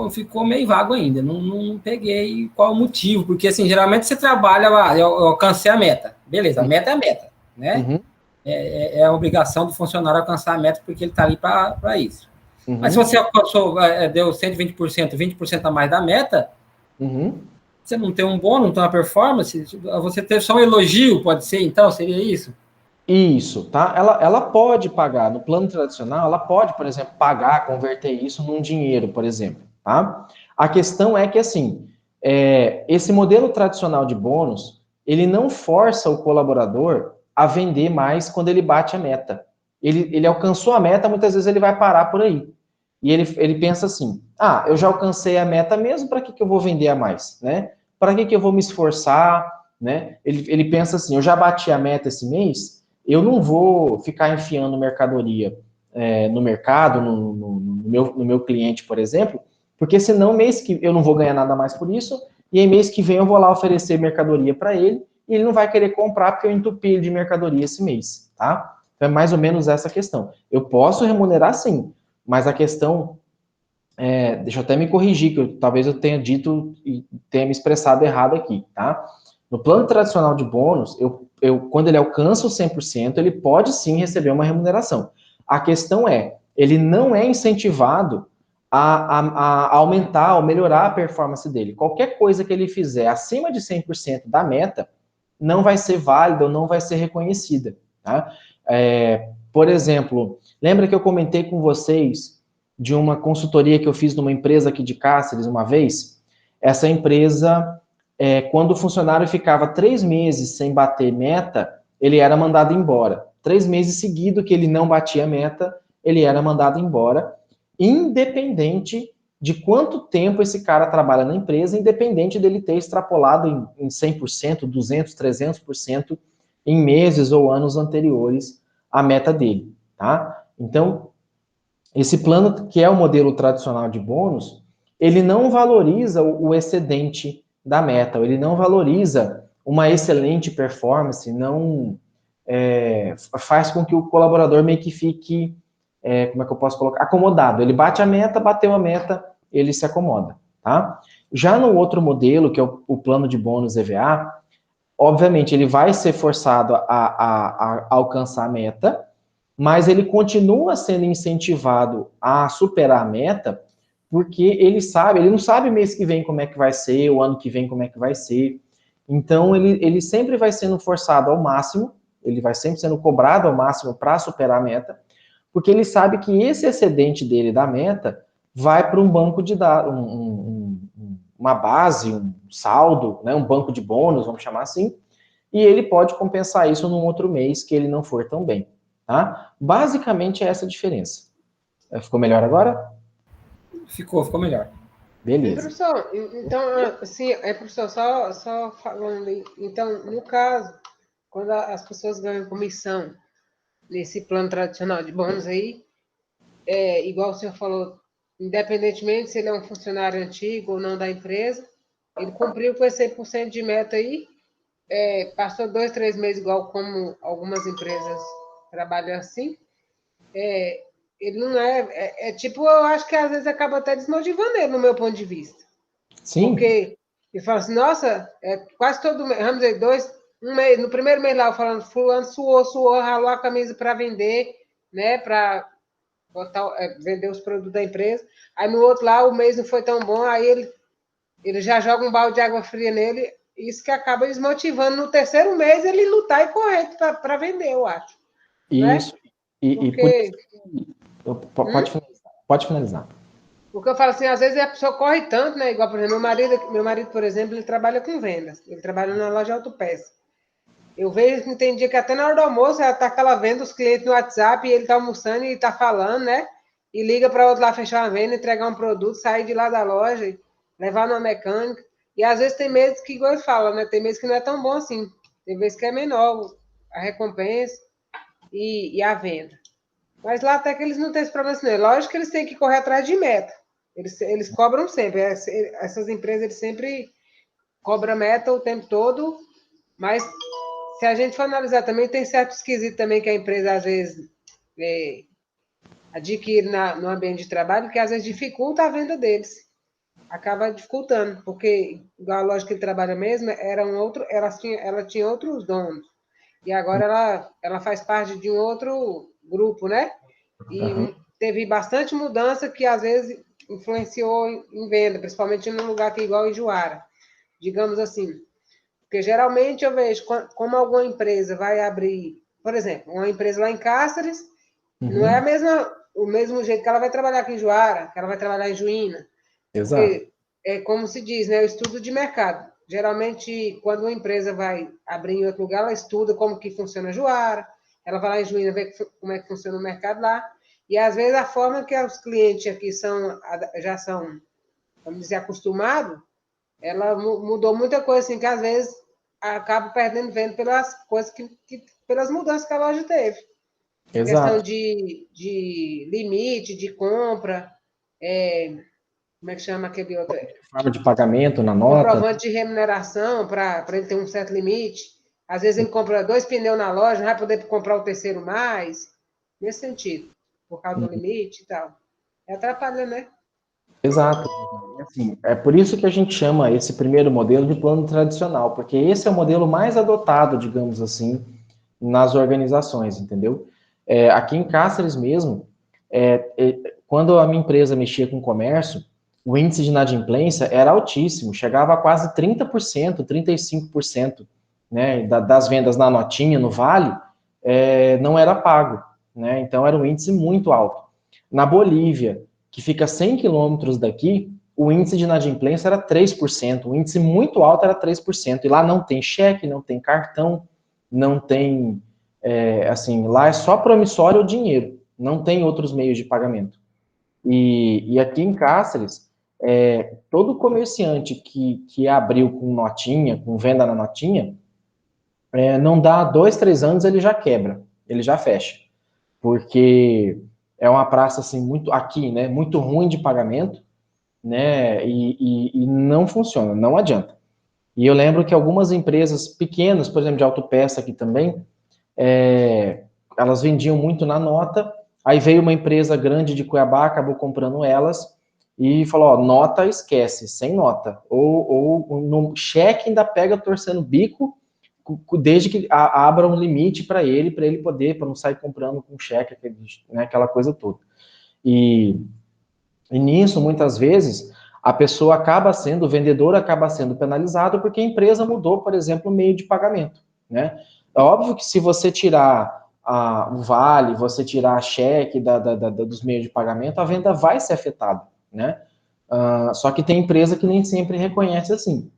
Ficou meio vago ainda. Não peguei qual o motivo, porque assim, geralmente você trabalha lá, eu alcancei a meta. Beleza, a meta é a meta, né? Uhum. É a obrigação do funcionário alcançar a meta, porque ele está ali para isso. Uhum. Mas se você alcançou, deu 120%, 20% a mais da meta, você não tem um bônus, não tem uma performance, você teve só um elogio, pode ser, então, seria isso? Isso, tá? Ela pode pagar, no plano tradicional, ela pode, por exemplo, pagar, converter isso num dinheiro, por exemplo, tá? A questão é que, assim, esse modelo tradicional de bônus, ele não força o colaborador a vender mais quando ele bate a meta. Ele alcançou a meta, muitas vezes ele vai parar por aí. E ele pensa assim, eu já alcancei a meta mesmo, para que eu vou vender a mais, né? Para que eu vou me esforçar, né? Ele pensa assim, eu já bati a meta esse mês, eu não vou ficar enfiando mercadoria no mercado, no meu cliente, por exemplo, porque senão mês que eu não vou ganhar nada mais por isso, e aí mês que vem eu vou lá oferecer mercadoria para ele, e ele não vai querer comprar porque eu entupi ele de mercadoria esse mês, tá? Então é mais ou menos essa questão. Eu posso remunerar sim, mas a questão deixa eu até me corrigir, que talvez eu tenha dito e tenha me expressado errado aqui, tá? No plano tradicional de bônus, quando ele alcança o 100%, ele pode sim receber uma remuneração. A questão ele não é incentivado a aumentar ou melhorar a performance dele. Qualquer coisa que ele fizer acima de 100% da meta não vai ser válida ou não vai ser reconhecida, tá? Por exemplo, lembra que eu comentei com vocês de uma consultoria que eu fiz numa empresa aqui de Cáceres uma vez. Essa empresa, quando o funcionário ficava 3 meses sem bater meta, ele era mandado embora. 3 meses seguidos que ele não batia meta, ele era mandado embora, independente de quanto tempo esse cara trabalha na empresa, independente dele ter extrapolado em 100%, 200%, 300% em meses ou anos anteriores à meta dele, tá? Então, esse plano, que é o modelo tradicional de bônus, ele não valoriza o excedente da meta, ele não valoriza uma excelente performance, não faz com que o colaborador meio que fique, como é que eu posso colocar, acomodado. Ele bate a meta, bateu a meta, ele se acomoda, tá? Já no outro modelo, que é o plano de bônus EVA, obviamente ele vai ser forçado a alcançar a meta, mas ele continua sendo incentivado a superar a meta, porque ele não sabe mês que vem como é que vai ser, o ano que vem como é que vai ser. Então, ele sempre vai sendo forçado ao máximo, ele vai sempre sendo cobrado ao máximo para superar a meta, porque ele sabe que esse excedente dele da meta vai para um banco de dados, uma base, um saldo, né, um banco de bônus, vamos chamar assim, e ele pode compensar isso num outro mês que ele não for tão bem. Tá? Basicamente é essa a diferença. Ficou melhor agora? Ficou melhor. Beleza. Professor, então, assim, professor, só falando aí, então, no caso, quando as pessoas ganham comissão nesse plano tradicional de bônus aí, igual o senhor falou, independentemente se ele é um funcionário antigo ou não da empresa, ele cumpriu com esse 100% de meta aí, passou 2, 3 meses, igual como algumas empresas trabalham assim, ele não tipo, eu acho que às vezes acaba até desmotivando ele, no meu ponto de vista. Sim. Porque ele fala assim, nossa, quase todo mês, vamos dizer, um mês, no primeiro mês lá, eu falando, fulano suou, ralou a camisa para vender, né, para vender os produtos da empresa. Aí no outro lá, o mês não foi tão bom, aí ele já joga um balde de água fria nele, isso que acaba desmotivando no terceiro mês ele lutar e correr para vender, eu acho. Isso. Né? E por isso, pode finalizar. Porque eu falo assim, às vezes a pessoa corre tanto, né? Igual, por exemplo, meu marido, por exemplo, ele trabalha com vendas. Ele trabalha na loja de autopeça. Eu vejo que tem dia que até na hora do almoço ela tá aquela venda, os clientes no WhatsApp, e ele tá almoçando e tá falando, né? E liga para outro lá fechar uma venda, entregar um produto, sair de lá da loja, levar numa mecânica. E às vezes tem meses que, igual ele fala, né? Tem meses que não é tão bom assim. Tem vezes que é menor a recompensa e a venda. Mas lá até que eles não têm esse problema assim. Lógico que eles têm que correr atrás de meta. Eles cobram sempre. Essas empresas eles sempre cobram meta o tempo todo, mas se a gente for analisar também, tem certo esquisito também que a empresa às vezes adquire no ambiente de trabalho, que às vezes dificulta a venda deles. Acaba dificultando, porque igual a loja que ele trabalha mesmo, ela tinha outros donos. E agora ela faz parte de um outro grupo, né? E teve bastante mudança que às vezes influenciou em venda, principalmente num lugar que é igual em Juara, digamos assim. Porque geralmente eu vejo como alguma empresa vai abrir, por exemplo, uma empresa lá em Cáceres, não é o mesmo jeito que ela vai trabalhar aqui em Juara, que ela vai trabalhar em Juína. Exato. Porque é como se diz, né? O estudo de mercado. Geralmente, quando uma empresa vai abrir em outro lugar, ela estuda como que funciona Juara, ela vai lá em Juína ver como é que funciona o mercado lá, e às vezes a forma que os clientes aqui já são, vamos dizer, acostumados, ela mudou muita coisa, assim, que às vezes acaba perdendo venda pelas coisas pelas mudanças que a loja teve. Exato. Questão de limite, de compra, como é que chama aquele outro? Forma de pagamento na nota. Comprovante de remuneração para ele ter um certo limite. Às vezes ele compra 2 pneus na loja, não vai poder comprar o terceiro mais. Nesse sentido, por causa do limite e tal. Atrapalha, né? Exato. Assim, é por isso que a gente chama esse primeiro modelo de plano tradicional, porque esse é o modelo mais adotado, digamos assim, nas organizações, entendeu? Aqui em Cáceres mesmo, quando a minha empresa mexia com comércio, o índice de inadimplência era altíssimo, chegava a quase 30%, 35%, né, das vendas na notinha, no vale, não era pago, né? Então era um índice muito alto. Na Bolívia, que fica 100 quilômetros daqui, o índice de inadimplência era 3%, o índice muito alto era 3%, e lá não tem cheque, não tem cartão, não tem, assim, lá é só promissório ou dinheiro, não tem outros meios de pagamento. E aqui em Cáceres, todo comerciante que abriu com notinha, com venda na notinha, não dá 2, 3 anos, ele já quebra, ele já fecha, porque é uma praça, assim, muito, aqui, né, muito ruim de pagamento, né, e não funciona, não adianta. E eu lembro que algumas empresas pequenas, por exemplo, de autopeça aqui também, elas vendiam muito na nota, aí veio uma empresa grande de Cuiabá, acabou comprando elas, e falou, ó, nota esquece, sem nota, ou no cheque ainda pega torcendo bico, desde que abra um limite para ele poder, para não sair comprando com cheque, né, aquela coisa toda. E nisso, muitas vezes, a pessoa acaba sendo, o vendedor acaba sendo penalizado porque a empresa mudou, por exemplo, o meio de pagamento, né? É óbvio que se você tirar o vale, você tirar a cheque dos meios de pagamento, a venda vai ser afetada, né? Só que tem empresa que nem sempre reconhece assim.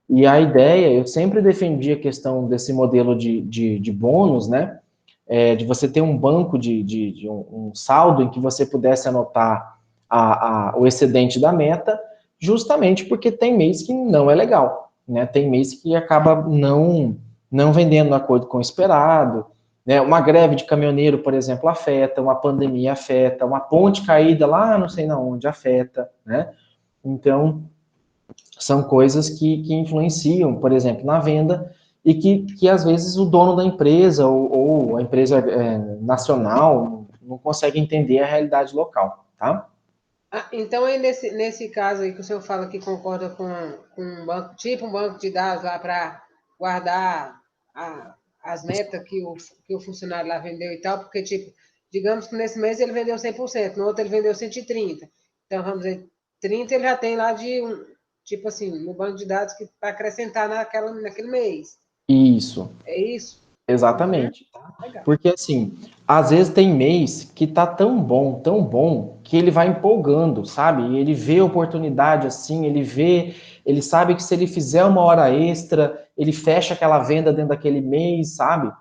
E a ideia, eu sempre defendi a questão desse modelo de bônus, né? De você ter um banco de um saldo em que você pudesse anotar o excedente da meta, justamente porque tem mês que não é legal, né? Tem mês que acaba não vendendo de acordo com o esperado, né? Uma greve de caminhoneiro, por exemplo, afeta, uma pandemia afeta, uma ponte caída lá não sei na onde afeta, né? Então, são coisas que influenciam, por exemplo, na venda, e que às vezes o dono da empresa ou a empresa nacional não consegue entender a realidade local, tá? Então, aí nesse caso aí que o senhor fala que concorda com um banco, tipo um banco de dados lá para guardar as metas que o funcionário lá vendeu e tal, porque, tipo, digamos que nesse mês ele vendeu 100%, no outro ele vendeu 130%. Então, vamos dizer, 30% ele já tem lá tipo assim, no banco de dados que para acrescentar naquele mês. Isso. É isso? Exatamente. Legal. Porque, assim, às vezes tem mês que tá tão bom, que ele vai empolgando, sabe? E ele vê oportunidade, assim, ele sabe que se ele fizer uma hora extra, ele fecha aquela venda dentro daquele mês, sabe?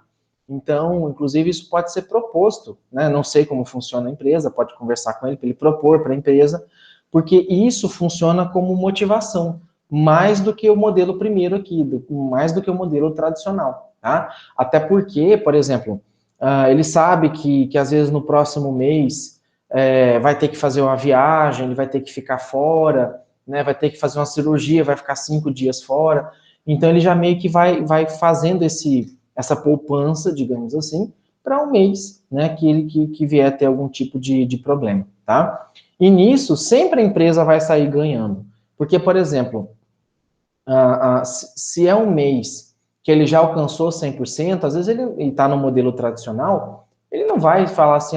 Então, inclusive, isso pode ser proposto, né? Não sei como funciona a empresa, pode conversar com ele para ele propor para a empresa, porque isso funciona como motivação, mais do que o modelo primeiro aqui, mais do que o modelo tradicional, tá? Até porque, por exemplo, ele sabe que às vezes no próximo mês vai ter que fazer uma viagem, ele vai ter que ficar fora, né? Vai ter que fazer uma cirurgia, vai ficar 5 dias fora. Então ele já meio que vai fazendo essa poupança, digamos assim, para um mês, né? Que vier ter algum tipo de problema, tá? E nisso sempre a empresa vai sair ganhando, porque, por exemplo, se é um mês que ele já alcançou 100%, às vezes ele está no modelo tradicional, ele não vai falar assim,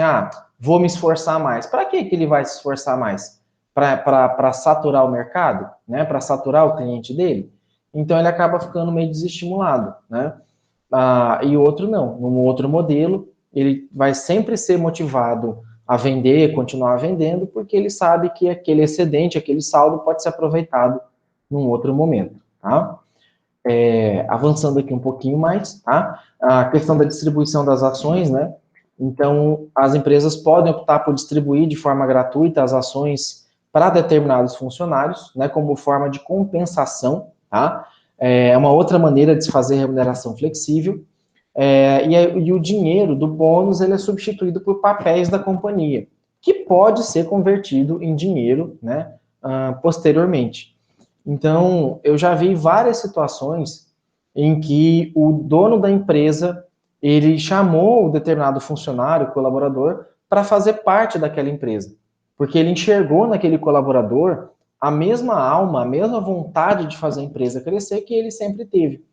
vou me esforçar mais. Para que ele vai se esforçar mais? Para saturar o mercado, né? Para saturar o cliente dele? Então ele acaba ficando meio desestimulado, né? E o outro não. No outro modelo, ele vai sempre ser motivado a vender, continuar vendendo, porque ele sabe que aquele excedente, aquele saldo pode ser aproveitado num outro momento, tá? Avançando aqui um pouquinho mais, tá? A questão da distribuição das ações, né? Então, as empresas podem optar por distribuir de forma gratuita as ações para determinados funcionários, né? Como forma de compensação, tá? É uma outra maneira de se fazer remuneração flexível. E o dinheiro do bônus ele é substituído por papéis da companhia, que pode ser convertido em dinheiro, né, posteriormente. Então, eu já vi várias situações em que o dono da empresa ele chamou o determinado funcionário, colaborador, para fazer parte daquela empresa, porque ele enxergou naquele colaborador a mesma alma, a mesma vontade de fazer a empresa crescer que ele sempre teve.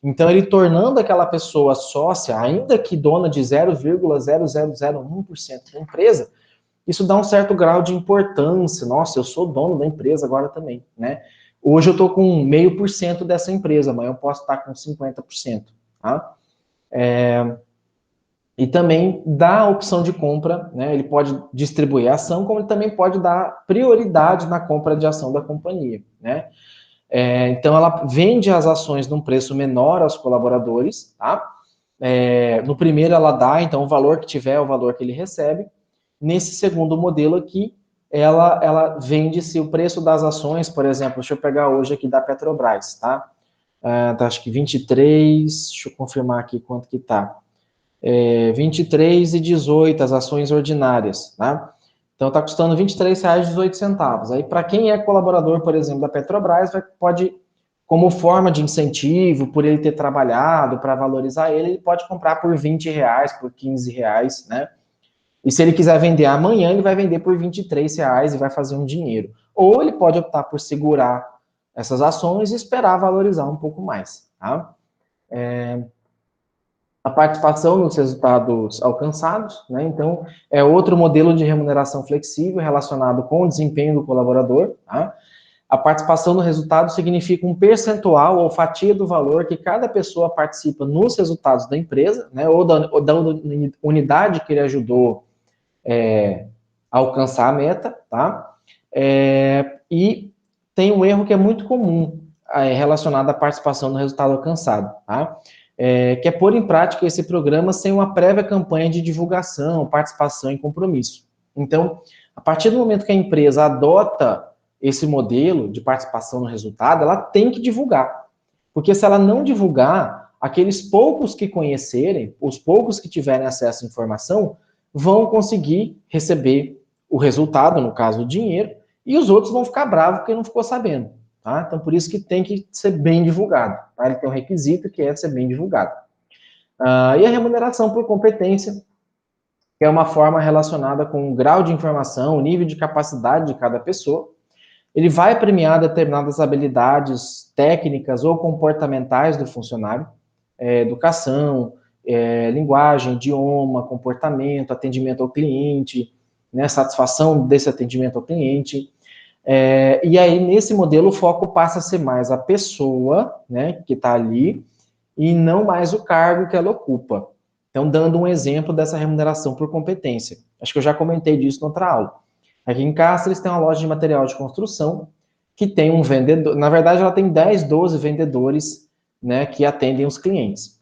Então, ele tornando aquela pessoa sócia, ainda que dona de 0,0001% da empresa, isso dá um certo grau de importância. Nossa, eu sou dono da empresa agora também, né? Hoje eu estou com 0,5% dessa empresa, amanhã eu posso estar com 50%, tá? E também dá a opção de compra, né? Ele pode distribuir a ação, como ele também pode dar prioridade na compra de ação da companhia, né? Então, ela vende as ações num preço menor aos colaboradores, tá? No primeiro, ela dá, então, o valor que tiver é o valor que ele recebe. Nesse segundo modelo aqui, ela vende-se o preço das ações, por exemplo, deixa eu pegar hoje aqui da Petrobras, tá? Acho que 23, deixa eu confirmar aqui quanto que tá. 23,18 as ações ordinárias, tá? Então, está custando R$ 23,18. Aí, para quem é colaborador, por exemplo, da Petrobras, pode, como forma de incentivo, por ele ter trabalhado, para valorizar ele pode comprar por R$ 20, por R$ 15, né? E se ele quiser vender amanhã, ele vai vender por R$ 23 e vai fazer um dinheiro. Ou ele pode optar por segurar essas ações e esperar valorizar um pouco mais, tá? A participação nos resultados alcançados, né? Então, é outro modelo de remuneração flexível relacionado com o desempenho do colaborador, tá? A participação no resultado significa um percentual ou fatia do valor que cada pessoa participa nos resultados da empresa, né? Ou da unidade que ele ajudou a alcançar a meta, tá? E tem um erro que é muito comum relacionado à participação no resultado alcançado, tá? Que é pôr em prática esse programa sem uma prévia campanha de divulgação, participação e compromisso. Então, a partir do momento que a empresa adota esse modelo de participação no resultado, ela tem que divulgar. Porque se ela não divulgar, aqueles poucos que conhecerem, os poucos que tiverem acesso à informação, vão conseguir receber o resultado, no caso, o dinheiro, e os outros vão ficar bravos porque não ficou sabendo. Tá? Então, por isso que tem que ser bem divulgado. Tá? Ele tem um requisito que é ser bem divulgado. E a remuneração por competência, que é uma forma relacionada com o grau de informação, o nível de capacidade de cada pessoa. Ele vai premiar determinadas habilidades técnicas ou comportamentais do funcionário, educação, linguagem, idioma, comportamento, atendimento ao cliente, né, satisfação desse atendimento ao cliente. E aí, nesse modelo, o foco passa a ser mais a pessoa, né, que está ali, e não mais o cargo que ela ocupa. Então, dando um exemplo dessa remuneração por competência. Acho que eu já comentei disso na outra aula. Aqui em Cáceres tem uma loja de material de construção, que tem um vendedor, na verdade ela tem 10, 12 vendedores, né, que atendem os clientes.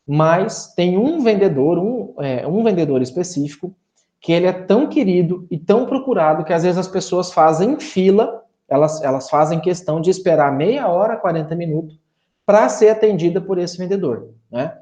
Mas tem um vendedor, um vendedor específico, que ele é tão querido e tão procurado que às vezes as pessoas fazem fila, elas fazem questão de esperar meia hora, 40 minutos, para ser atendida por esse vendedor, né?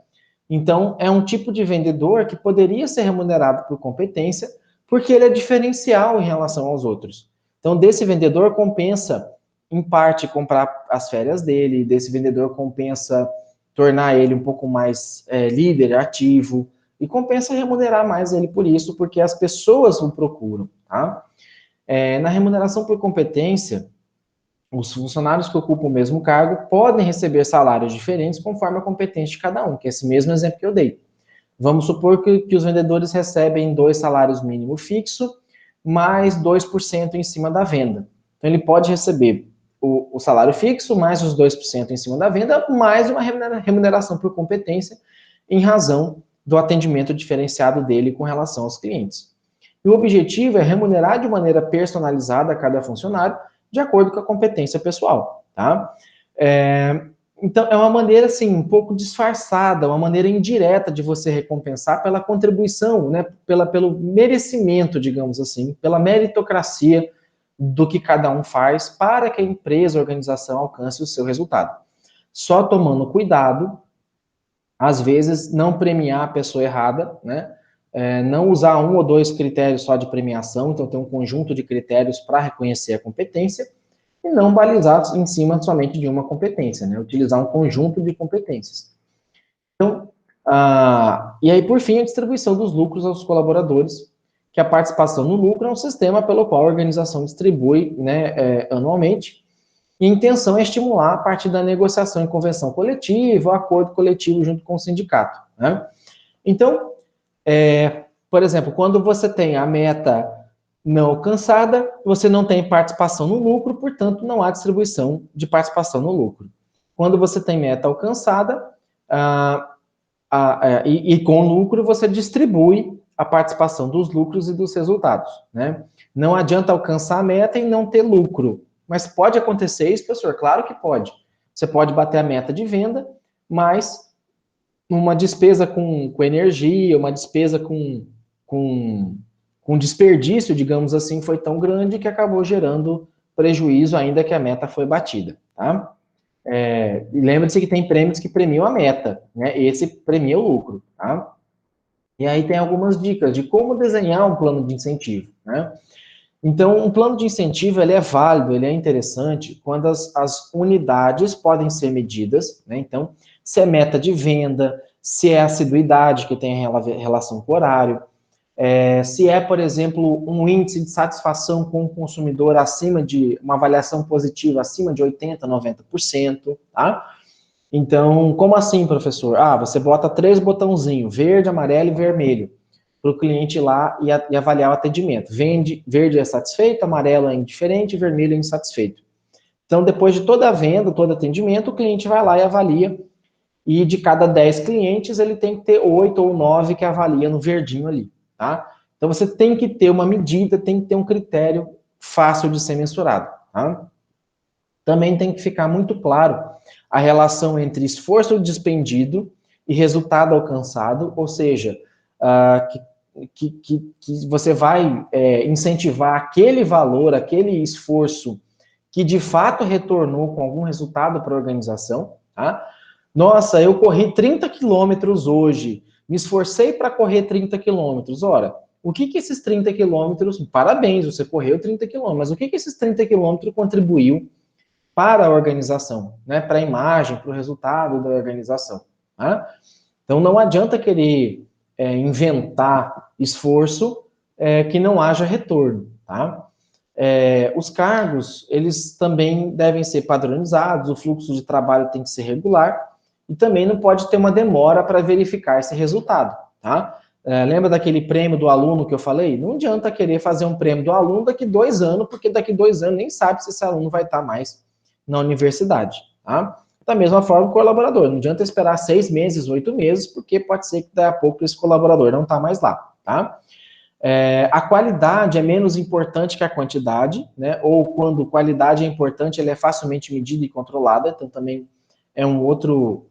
Então, é um tipo de vendedor que poderia ser remunerado por competência, porque ele é diferencial em relação aos outros. Então, desse vendedor compensa, em parte, comprar as férias dele, desse vendedor compensa tornar ele um pouco mais líder, ativo, e compensa remunerar mais ele por isso, porque as pessoas o procuram, tá? Na remuneração por competência, os funcionários que ocupam o mesmo cargo podem receber salários diferentes conforme a competência de cada um, que é esse mesmo exemplo que eu dei. Vamos supor que os vendedores recebem 2 salários mínimo fixo, mais 2% em cima da venda. Então, ele pode receber o salário fixo, mais os 2% em cima da venda, mais uma remuneração por competência, em razão do atendimento diferenciado dele com relação aos clientes. E o objetivo é remunerar de maneira personalizada a cada funcionário, de acordo com a competência pessoal, tá? Então, é uma maneira, assim, um pouco disfarçada, uma maneira indireta de você recompensar pela contribuição, né, pelo merecimento, digamos assim, pela meritocracia do que cada um faz para que a empresa, a organização alcance o seu resultado. Só tomando cuidado, às vezes, não premiar a pessoa errada, né, não usar 1 ou 2 critérios só de premiação, então tem um conjunto de critérios para reconhecer a competência, e não balizar em cima somente de uma competência, né? Utilizar um conjunto de competências. Então, e aí, por fim, a distribuição dos lucros aos colaboradores, que a participação no lucro é um sistema pelo qual a organização distribui, né, anualmente, e a intenção é estimular a partir da negociação em convenção coletiva, ou acordo coletivo junto com o sindicato, né? Então, por exemplo, quando você tem a meta não alcançada, você não tem participação no lucro, portanto, não há distribuição de participação no lucro. Quando você tem meta alcançada, E com lucro você distribui a participação dos lucros e dos resultados, né? Não adianta alcançar a meta e não ter lucro. Mas pode acontecer isso, professor? Claro que pode. Você pode bater a meta de venda, mas uma despesa com energia, uma despesa com desperdício, digamos assim, foi tão grande que acabou gerando prejuízo ainda que a meta foi batida, tá? E lembre-se que tem prêmios que premiam a meta, né? Esse premia o lucro, tá? E aí tem algumas dicas de como desenhar um plano de incentivo, né? Então, um plano de incentivo, ele é válido, ele é interessante quando as unidades podem ser medidas, né? Então, se é meta de venda, se é assiduidade, que tem relação com o horário, se é, por exemplo, um índice de satisfação com o consumidor acima de, uma avaliação positiva acima de 80%, 90%, tá? Então, como assim, professor? Você bota 3 botãozinhos, verde, amarelo e vermelho, para o cliente ir lá e avaliar o atendimento. Verde é satisfeito, amarelo é indiferente, vermelho é insatisfeito. Então, depois de toda a venda, todo atendimento, o cliente vai lá e avalia, e de cada 10 clientes, ele tem que ter 8 ou 9 que avalia no verdinho ali, tá? Então, você tem que ter uma medida, tem que ter um critério fácil de ser mensurado, tá? Também tem que ficar muito claro a relação entre esforço despendido e resultado alcançado, ou seja, que você vai incentivar aquele valor, aquele esforço que de fato retornou com algum resultado para a organização, tá? Nossa, eu corri 30 quilômetros hoje, me esforcei para correr 30 quilômetros. Ora, o que esses 30 quilômetros, parabéns, você correu 30 quilômetros, mas o que esses 30 quilômetros contribuiu para a organização, né? Para a imagem, para o resultado da organização, tá? Então, não adianta querer inventar esforço que não haja retorno, tá? Os cargos, eles também devem ser padronizados, o fluxo de trabalho tem que ser regular, e também não pode ter uma demora para verificar esse resultado, tá? Lembra daquele prêmio do aluno que eu falei? Não adianta querer fazer um prêmio do aluno daqui 2 anos, porque daqui 2 anos nem sabe se esse aluno vai estar mais na universidade, tá? Da mesma forma, o colaborador, não adianta esperar 6 meses, 8 meses, porque pode ser que daqui a pouco esse colaborador não está mais lá, tá? A qualidade é menos importante que a quantidade, né? Ou quando qualidade é importante, ela é facilmente medida e controlada, então também é um outro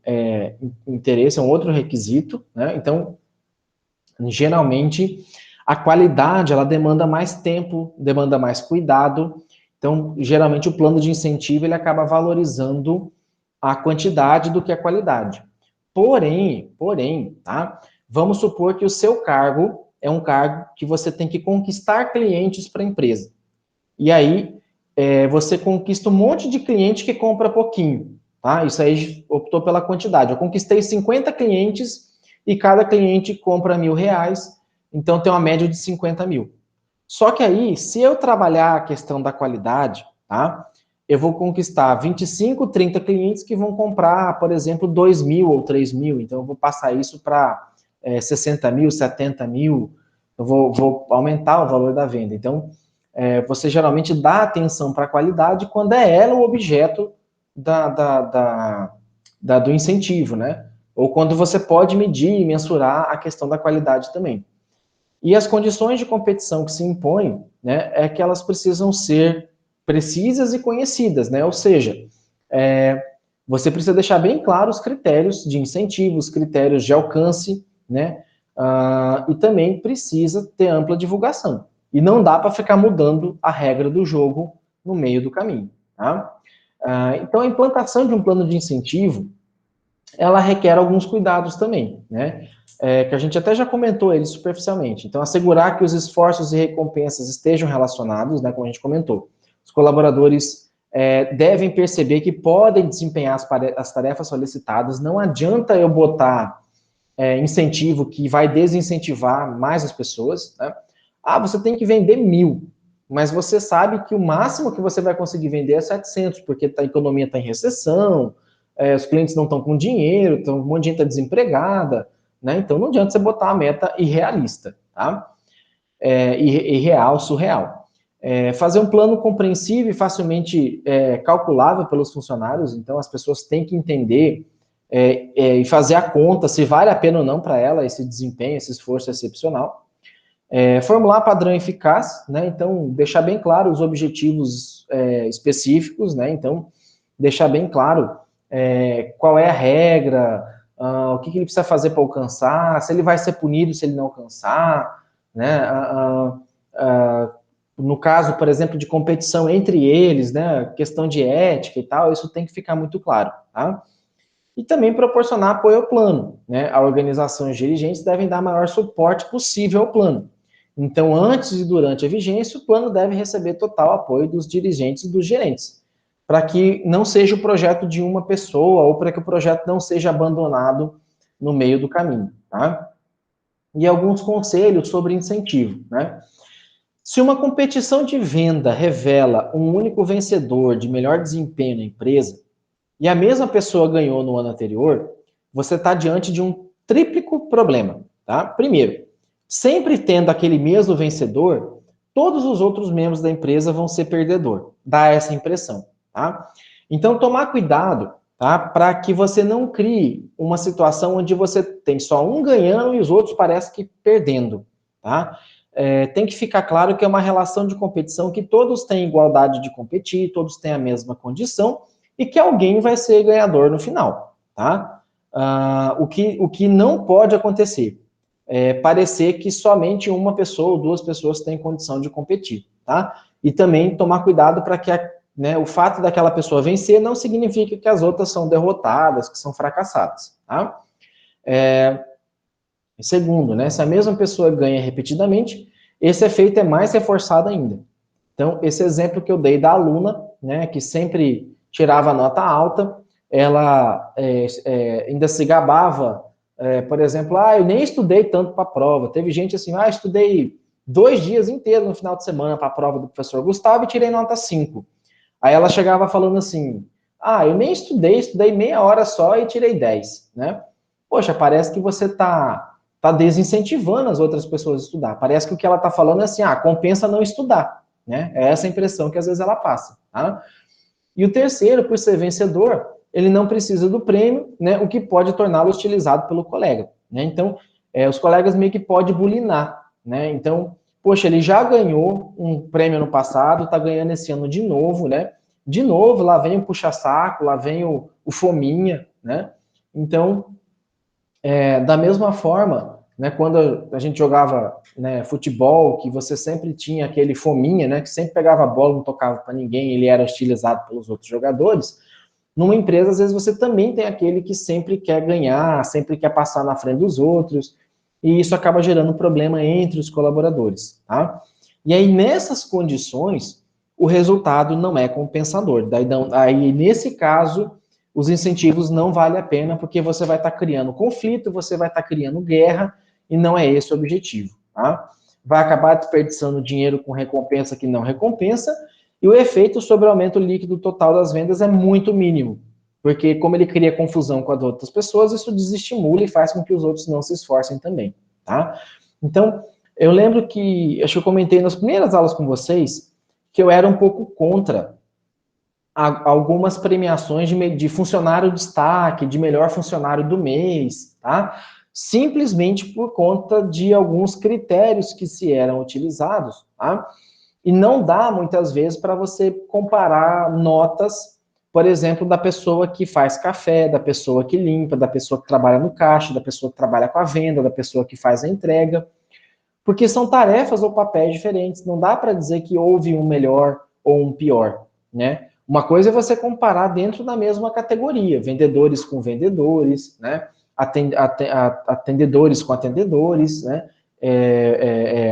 interesse, é um outro requisito, né? Então, geralmente, a qualidade, ela demanda mais tempo, demanda mais cuidado, então, geralmente, o plano de incentivo, ele acaba valorizando a quantidade do que a qualidade. Porém, tá? Vamos supor que o seu cargo é um cargo que você tem que conquistar clientes para a empresa. E aí, você conquista um monte de cliente que compra pouquinho, tá? Isso aí optou pela quantidade. Eu conquistei 50 clientes e cada cliente compra R$1.000, então tem uma média de 50 mil. Só que aí, se eu trabalhar a questão da qualidade, tá? Eu vou conquistar 25, 30 clientes que vão comprar, por exemplo, 2.000 ou 3.000. Então, eu vou passar isso para 60 mil, 70 mil. Eu vou aumentar o valor da venda. Então, você geralmente dá atenção para a qualidade quando é ela o objeto do incentivo, né? Ou quando você pode medir e mensurar a questão da qualidade também. E as condições de competição que se impõem, né, é que elas precisam ser precisas e conhecidas, né? Ou seja, você precisa deixar bem claro os critérios de incentivo, os critérios de alcance, né? E também precisa ter ampla divulgação. E não dá para ficar mudando a regra do jogo no meio do caminho, tá? Então, a implantação de um plano de incentivo, ela requer alguns cuidados também, né? Que a gente até já comentou ele superficialmente. Então, assegurar que os esforços e recompensas estejam relacionados, né, como a gente comentou. Os colaboradores devem perceber que podem desempenhar as tarefas solicitadas. Não adianta eu botar incentivo que vai desincentivar mais as pessoas, né? Você tem que vender 1.000, mas você sabe que o máximo que você vai conseguir vender é 700, porque a economia está em recessão, os clientes não estão com dinheiro, um monte de gente está desempregada, né? Então não adianta você botar uma meta irrealista, tá? Irreal, surreal. Fazer um plano compreensível e facilmente calculável pelos funcionários, então as pessoas têm que entender e fazer a conta se vale a pena ou não para ela esse desempenho, esse esforço excepcional. Formular padrão eficaz, né? Então, deixar bem claro os objetivos específicos, né? Então, deixar bem claro qual é a regra, o que ele precisa fazer para alcançar, se ele vai ser punido se ele não alcançar, né? No caso, por exemplo, de competição entre eles, né? Questão de ética e tal, isso tem que ficar muito claro, tá? E também proporcionar apoio ao plano, né? A organização e os dirigentes devem dar maior suporte possível ao plano. Então, antes e durante a vigência, o plano deve receber total apoio dos dirigentes e dos gerentes, para que não seja o projeto de uma pessoa ou para que o projeto não seja abandonado no meio do caminho, tá? E alguns conselhos sobre incentivo, né? Se uma competição de venda revela um único vencedor de melhor desempenho na empresa, e a mesma pessoa ganhou no ano anterior, você está diante de um tríplico problema, tá? Primeiro, sempre tendo aquele mesmo vencedor, todos os outros membros da empresa vão ser perdedor. Dá essa impressão, tá? Então, tomar cuidado, tá? Para que você não crie uma situação onde você tem só um ganhando e os outros parecem que perdendo, tá? Tem que ficar claro que é uma relação de competição que todos têm igualdade de competir, todos têm a mesma condição, e que alguém vai ser ganhador no final, tá? O que não pode acontecer é parecer que somente uma pessoa ou duas pessoas têm condição de competir, tá? E também tomar cuidado para que o fato daquela pessoa vencer não significa que as outras são derrotadas, que são fracassadas, tá? Segundo, né, se a mesma pessoa ganha repetidamente, esse efeito é mais reforçado ainda. Então, esse exemplo que eu dei da aluna, né, que sempre tirava nota alta, ela ainda se gabava, por exemplo, eu nem estudei tanto para a prova. Teve gente assim, estudei 2 dias inteiros no final de semana para a prova do professor Gustavo e tirei nota 5. Aí ela chegava falando assim, eu nem estudei meia hora só e tirei 10, né? Poxa, parece que você tá desincentivando as outras pessoas a estudar. Parece que o que ela está falando é assim, compensa não estudar, né? É essa a impressão que às vezes ela passa, tá? E o terceiro, por ser vencedor, ele não precisa do prêmio, né? O que pode torná-lo hostilizado pelo colega, né? Então, os colegas meio que podem bulinar, né? Então, poxa, ele já ganhou um prêmio no passado, tá ganhando esse ano de novo, né? De novo, lá vem o puxa-saco, lá vem o fominha, né? Então, da mesma forma, né, quando a gente jogava, né, futebol, que você sempre tinha aquele fominha, né, que sempre pegava a bola, não tocava para ninguém, ele era hostilizado pelos outros jogadores, numa empresa, às vezes, você também tem aquele que sempre quer ganhar, sempre quer passar na frente dos outros, e isso acaba gerando problema entre os colaboradores, tá? E aí, nessas condições, o resultado não é compensador. Aí, nesse caso, os incentivos não valem a pena, porque você vai estar criando conflito, você vai estar criando guerra, e não é esse o objetivo, tá? Vai acabar desperdiçando dinheiro com recompensa que não recompensa, e o efeito sobre o aumento líquido total das vendas é muito mínimo, porque como ele cria confusão com as outras pessoas, isso desestimula e faz com que os outros não se esforcem também, tá? Então, eu lembro que, acho que eu comentei nas primeiras aulas com vocês, que eu era um pouco contra algumas premiações de funcionário destaque, de melhor funcionário do mês, tá? Simplesmente por conta de alguns critérios que se eram utilizados, tá? E não dá, muitas vezes, para você comparar notas, por exemplo, da pessoa que faz café, da pessoa que limpa, da pessoa que trabalha no caixa, da pessoa que trabalha com a venda, da pessoa que faz a entrega, porque são tarefas ou papéis diferentes, não dá para dizer que houve um melhor ou um pior, né? Uma coisa é você comparar dentro da mesma categoria, vendedores com vendedores, né? Atendedores com atendedores, né?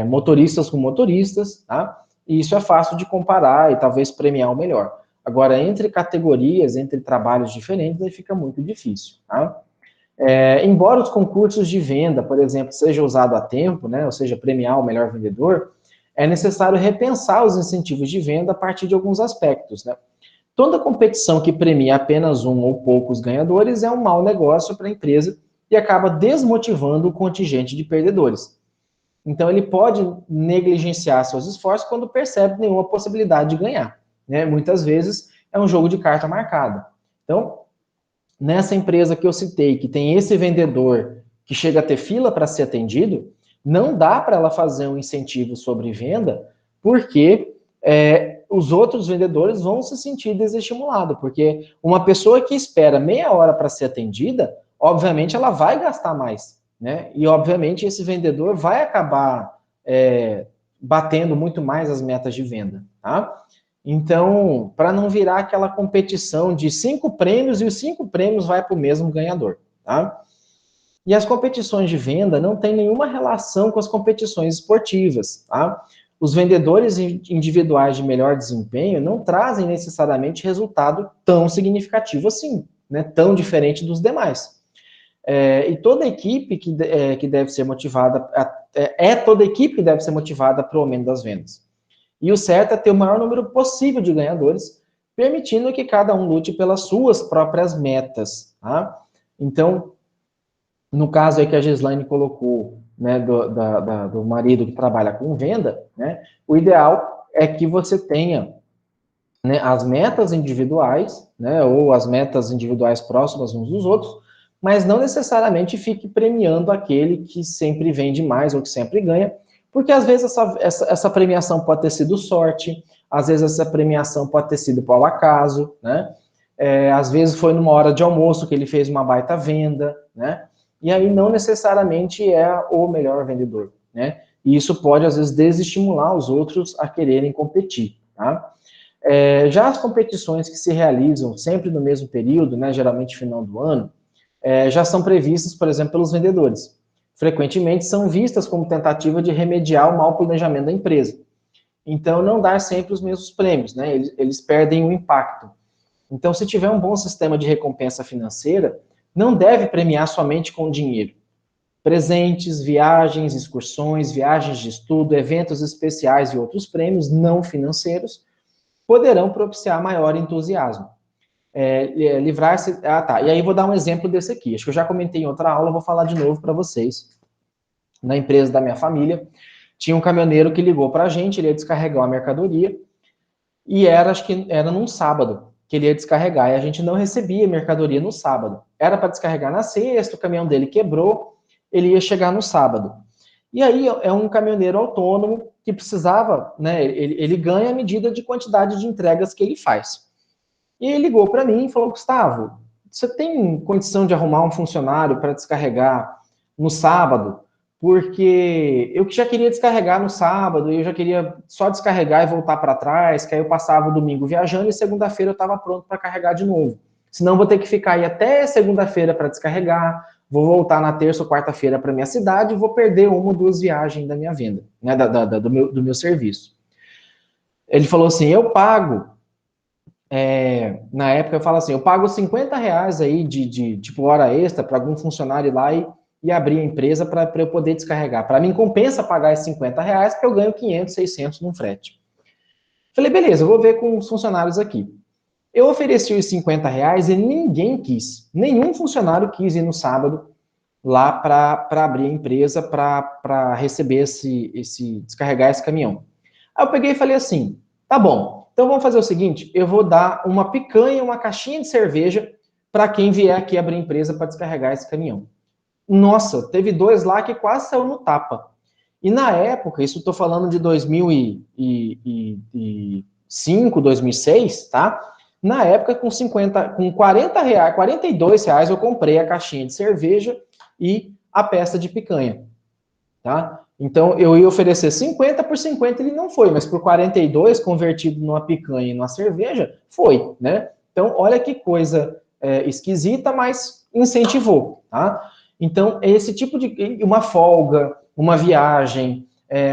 Motoristas com motoristas, tá? E isso é fácil de comparar e talvez premiar o melhor. Agora, entre categorias, entre trabalhos diferentes, aí fica muito difícil, tá? Embora os concursos de venda, por exemplo, seja usado a tempo, né? Ou seja, premiar o melhor vendedor, é necessário repensar os incentivos de venda a partir de alguns aspectos, né? Toda competição que premia apenas um ou poucos ganhadores é um mau negócio para a empresa e acaba desmotivando o contingente de perdedores. Então, ele pode negligenciar seus esforços quando percebe nenhuma possibilidade de ganhar, né? Muitas vezes é um jogo de carta marcada. Então, nessa empresa que eu citei, que tem esse vendedor que chega a ter fila para ser atendido, não dá para ela fazer um incentivo sobre venda, porque os outros vendedores vão se sentir desestimulados, porque uma pessoa que espera meia hora para ser atendida, obviamente ela vai gastar mais, né? E obviamente esse vendedor vai acabar batendo muito mais as metas de venda, tá? Então, para não virar aquela competição de 5 prêmios e os 5 prêmios vai para o mesmo ganhador, tá? E as competições de venda não têm nenhuma relação com as competições esportivas, tá? Os vendedores individuais de melhor desempenho não trazem necessariamente resultado tão significativo assim, né? Tão diferente dos demais. E toda equipe que deve ser motivada, toda equipe que deve ser motivada para o aumento das vendas. E o certo é ter o maior número possível de ganhadores, permitindo que cada um lute pelas suas próprias metas, tá? Então, no caso aí que a Gislaine colocou, né, do marido que trabalha com venda, né, o ideal é que você tenha, né, as metas individuais, né, ou as metas individuais próximas uns dos outros, mas não necessariamente fique premiando aquele que sempre vende mais ou que sempre ganha, porque às vezes essa premiação pode ter sido sorte, às vezes essa premiação pode ter sido por acaso, né? Às vezes foi numa hora de almoço que ele fez uma baita venda, né? E aí não necessariamente é o melhor vendedor, né? E isso pode, às vezes, desestimular os outros a quererem competir, tá? Já as competições que se realizam sempre no mesmo período, né, geralmente final do ano, já são previstas, por exemplo, pelos vendedores. Frequentemente são vistas como tentativa de remediar o mau planejamento da empresa. Então, não dar sempre os mesmos prêmios, né? Eles perdem o impacto. Então, se tiver um bom sistema de recompensa financeira, não deve premiar somente com dinheiro. Presentes, viagens, excursões, viagens de estudo, eventos especiais e outros prêmios não financeiros poderão propiciar maior entusiasmo. Livrar-se... tá. E aí vou dar um exemplo desse aqui. Acho que eu já comentei em outra aula, vou falar de novo para vocês. Na empresa da minha família, tinha um caminhoneiro que ligou para a gente, ele ia descarregar uma mercadoria, e acho que era num sábado que ele ia descarregar, e a gente não recebia mercadoria no sábado. Era para descarregar na sexta, o caminhão dele quebrou, ele ia chegar no sábado. E aí é um caminhoneiro autônomo que precisava, né, ele ganha a medida de quantidade de entregas que ele faz. E ele ligou para mim e falou: Gustavo, você tem condição de arrumar um funcionário para descarregar no sábado? Porque eu já queria descarregar no sábado, eu já queria só descarregar e voltar para trás, que aí eu passava o domingo viajando e segunda-feira eu estava pronto para carregar de novo. Senão vou ter que ficar aí até segunda-feira para descarregar, vou voltar na terça ou quarta-feira para minha cidade e vou perder uma ou duas viagens da minha venda, né, do meu serviço. Ele falou assim: eu pago... na época eu falo assim, eu pago R$50 aí de tipo hora extra para algum funcionário ir lá e abrir a empresa para eu poder descarregar. Para mim compensa pagar esses R$50 porque eu ganho 500, 600 num frete. Falei, beleza, eu vou ver com os funcionários aqui. Eu ofereci os R$50 e ninguém quis. Nenhum funcionário quis ir no sábado lá para abrir a empresa para receber descarregar esse caminhão. Aí eu peguei e falei assim, tá bom, então vamos fazer o seguinte, eu vou dar uma picanha, uma caixinha de cerveja para quem vier aqui abrir a empresa para descarregar esse caminhão. Nossa, teve 2 lá que quase saiu no tapa. E na época, isso estou falando de 2005, 2006, tá? Na época, com R$40, R$42 eu comprei a caixinha de cerveja e a peça de picanha, tá? Então, eu ia oferecer 50 por 50, ele não foi, mas por 42, convertido numa picanha e numa cerveja, foi, né? Então, olha que coisa esquisita, mas incentivou, tá? Então, esse tipo de... uma folga, uma viagem,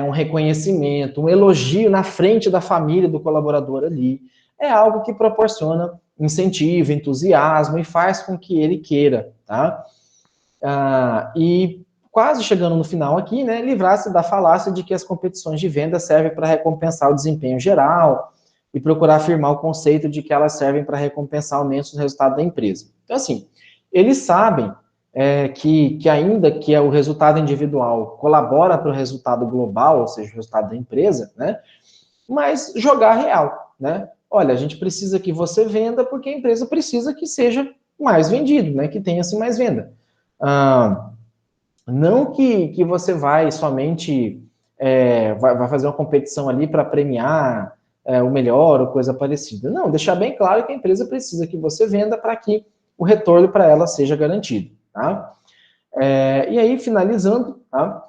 um reconhecimento, um elogio na frente da família do colaborador ali, é algo que proporciona incentivo, entusiasmo e faz com que ele queira, tá? E quase chegando no final aqui, né, livrar-se da falácia de que as competições de venda servem para recompensar o desempenho geral e procurar afirmar o conceito de que elas servem para recompensar aumentos no resultado da empresa. Então, assim, eles sabem que ainda que o resultado individual colabora para o resultado global, ou seja, o resultado da empresa, né, mas jogar real, né? Olha, a gente precisa que você venda porque a empresa precisa que seja mais vendido, né? Que tenha assim mais venda. Não que você vai somente vai fazer uma competição ali para premiar o melhor ou coisa parecida. Não, deixar bem claro que a empresa precisa que você venda para que o retorno para ela seja garantido, tá? E aí, finalizando, tá?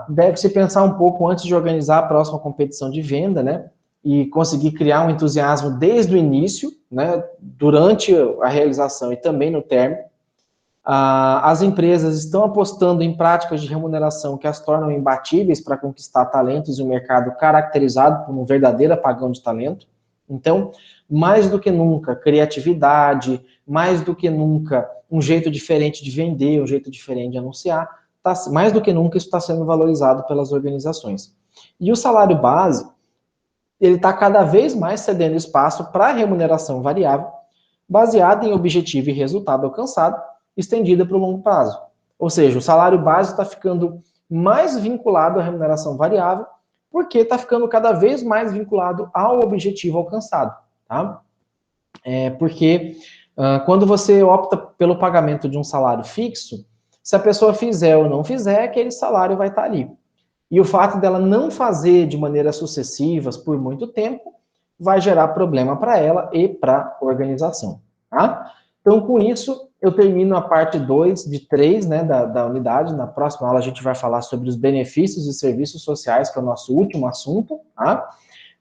Deve-se pensar um pouco antes de organizar a próxima competição de venda, né? E conseguir criar um entusiasmo desde o início, né? Durante a realização e também no término. As empresas estão apostando em práticas de remuneração que as tornam imbatíveis para conquistar talentos e um mercado caracterizado por um verdadeiro apagão de talento. Então, mais do que nunca, criatividade, mais do que nunca, um jeito diferente de vender, um jeito diferente de anunciar, mais do que nunca isso está sendo valorizado pelas organizações. E o salário base, ele está cada vez mais cedendo espaço para a remuneração variável, baseada em objetivo e resultado alcançado, estendida para o longo prazo. Ou seja, o salário base está ficando mais vinculado à remuneração variável, porque está ficando cada vez mais vinculado ao objetivo alcançado. Tá? Porque quando você opta pelo pagamento de um salário fixo, se a pessoa fizer ou não fizer, aquele salário vai estar ali. E o fato dela não fazer de maneiras sucessivas por muito tempo vai gerar problema para ela e para a organização. Tá? Então, com isso, eu termino a parte 2 de 3, né, da unidade. Na próxima aula a gente vai falar sobre os benefícios e serviços sociais, que é o nosso último assunto, tá?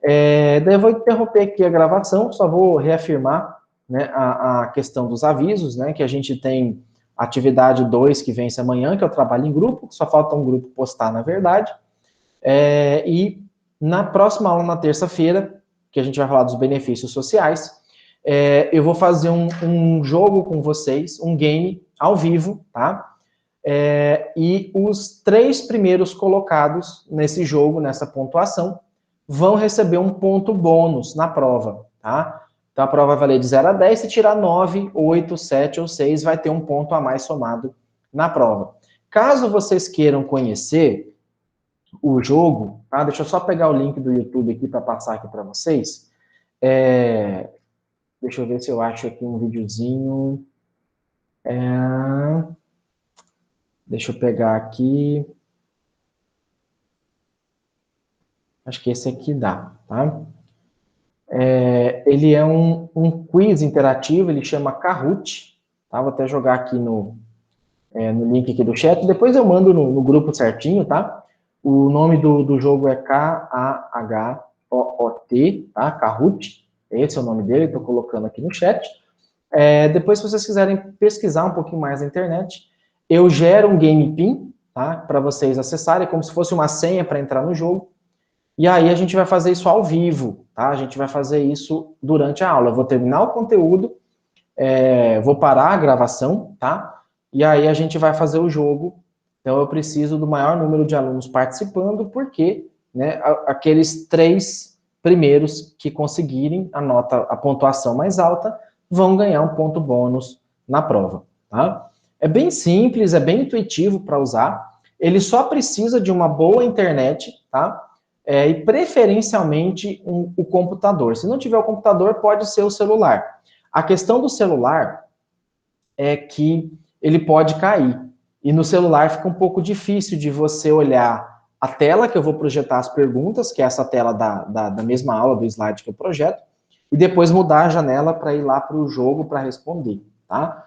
Daí eu vou interromper aqui a gravação, só vou reafirmar, né, a questão dos avisos, né, que a gente tem atividade 2 que vence amanhã, que é o trabalho em grupo, só falta um grupo postar, na verdade. E na próxima aula, na terça-feira, que a gente vai falar dos benefícios sociais, eu vou fazer um jogo com vocês, um game ao vivo, tá? E os 3 primeiros colocados nesse jogo, nessa pontuação, vão receber um ponto bônus na prova, tá? Então a prova vai valer de 0 a 10, se tirar 9, 8, 7 ou 6, vai ter um ponto a mais somado na prova. Caso vocês queiram conhecer o jogo, tá? Deixa eu só pegar o link do YouTube aqui para passar aqui para vocês. Deixa eu ver se eu acho aqui um videozinho. Deixa eu pegar aqui. Acho que esse aqui dá, tá? Ele é um quiz interativo, ele chama Kahoot, tá? Vou até jogar aqui no link aqui do chat, depois eu mando no grupo certinho, tá? O nome do jogo é K-A-H-O-O-T, tá? Kahoot, esse é o nome dele, estou colocando aqui no chat. Depois, se vocês quiserem pesquisar um pouquinho mais na internet, eu gero um game pin, tá? Para vocês acessarem, como se fosse uma senha para entrar no jogo. E aí a gente vai fazer isso ao vivo, tá? A gente vai fazer isso durante a aula. Eu vou terminar o conteúdo, vou parar a gravação, tá? E aí a gente vai fazer o jogo. Então eu preciso do maior número de alunos participando, porque, né, aqueles 3 primeiros que conseguirem a pontuação mais alta vão ganhar um ponto bônus na prova, tá? É bem simples, é bem intuitivo para usar. Ele só precisa de uma boa internet, tá? E preferencialmente o computador. Se não tiver o computador, pode ser o celular. A questão do celular é que ele pode cair. E no celular fica um pouco difícil de você olhar a tela que eu vou projetar as perguntas, que é essa tela da mesma aula, do slide que eu projeto, e depois mudar a janela para ir lá para o jogo para responder, tá?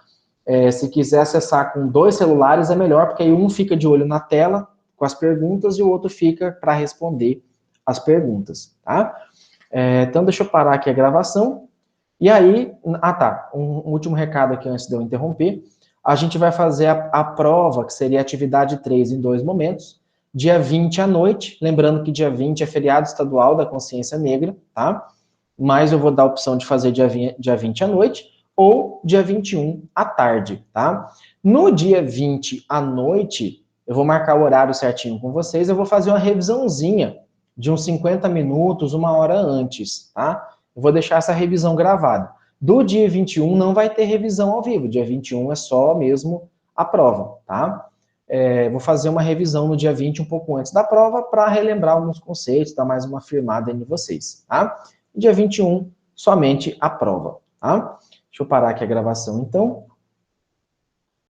Se quiser acessar com 2 celulares é melhor, porque aí um fica de olho na tela com as perguntas e o outro fica para responder as perguntas, tá? Então, deixa eu parar aqui a gravação. E aí, um último recado aqui antes de eu interromper. A gente vai fazer a prova, que seria a atividade 3 em 2 momentos, dia 20 à noite, lembrando que dia 20 é feriado estadual da consciência negra, tá? Mas eu vou dar a opção de fazer dia 20 à noite, ou dia 21 à tarde, tá? No dia 20 à noite, eu vou marcar o horário certinho com vocês, eu vou fazer uma revisãozinha de uns 50 minutos, 1 hora antes, tá? Eu vou deixar essa revisão gravada. Do dia 21 não vai ter revisão ao vivo, dia 21 é só mesmo a prova, tá? Vou fazer uma revisão no dia 20, um pouco antes da prova, para relembrar alguns conceitos, dar mais uma firmada em vocês, tá? Dia 21, somente a prova, tá? Deixa eu parar aqui a gravação, então.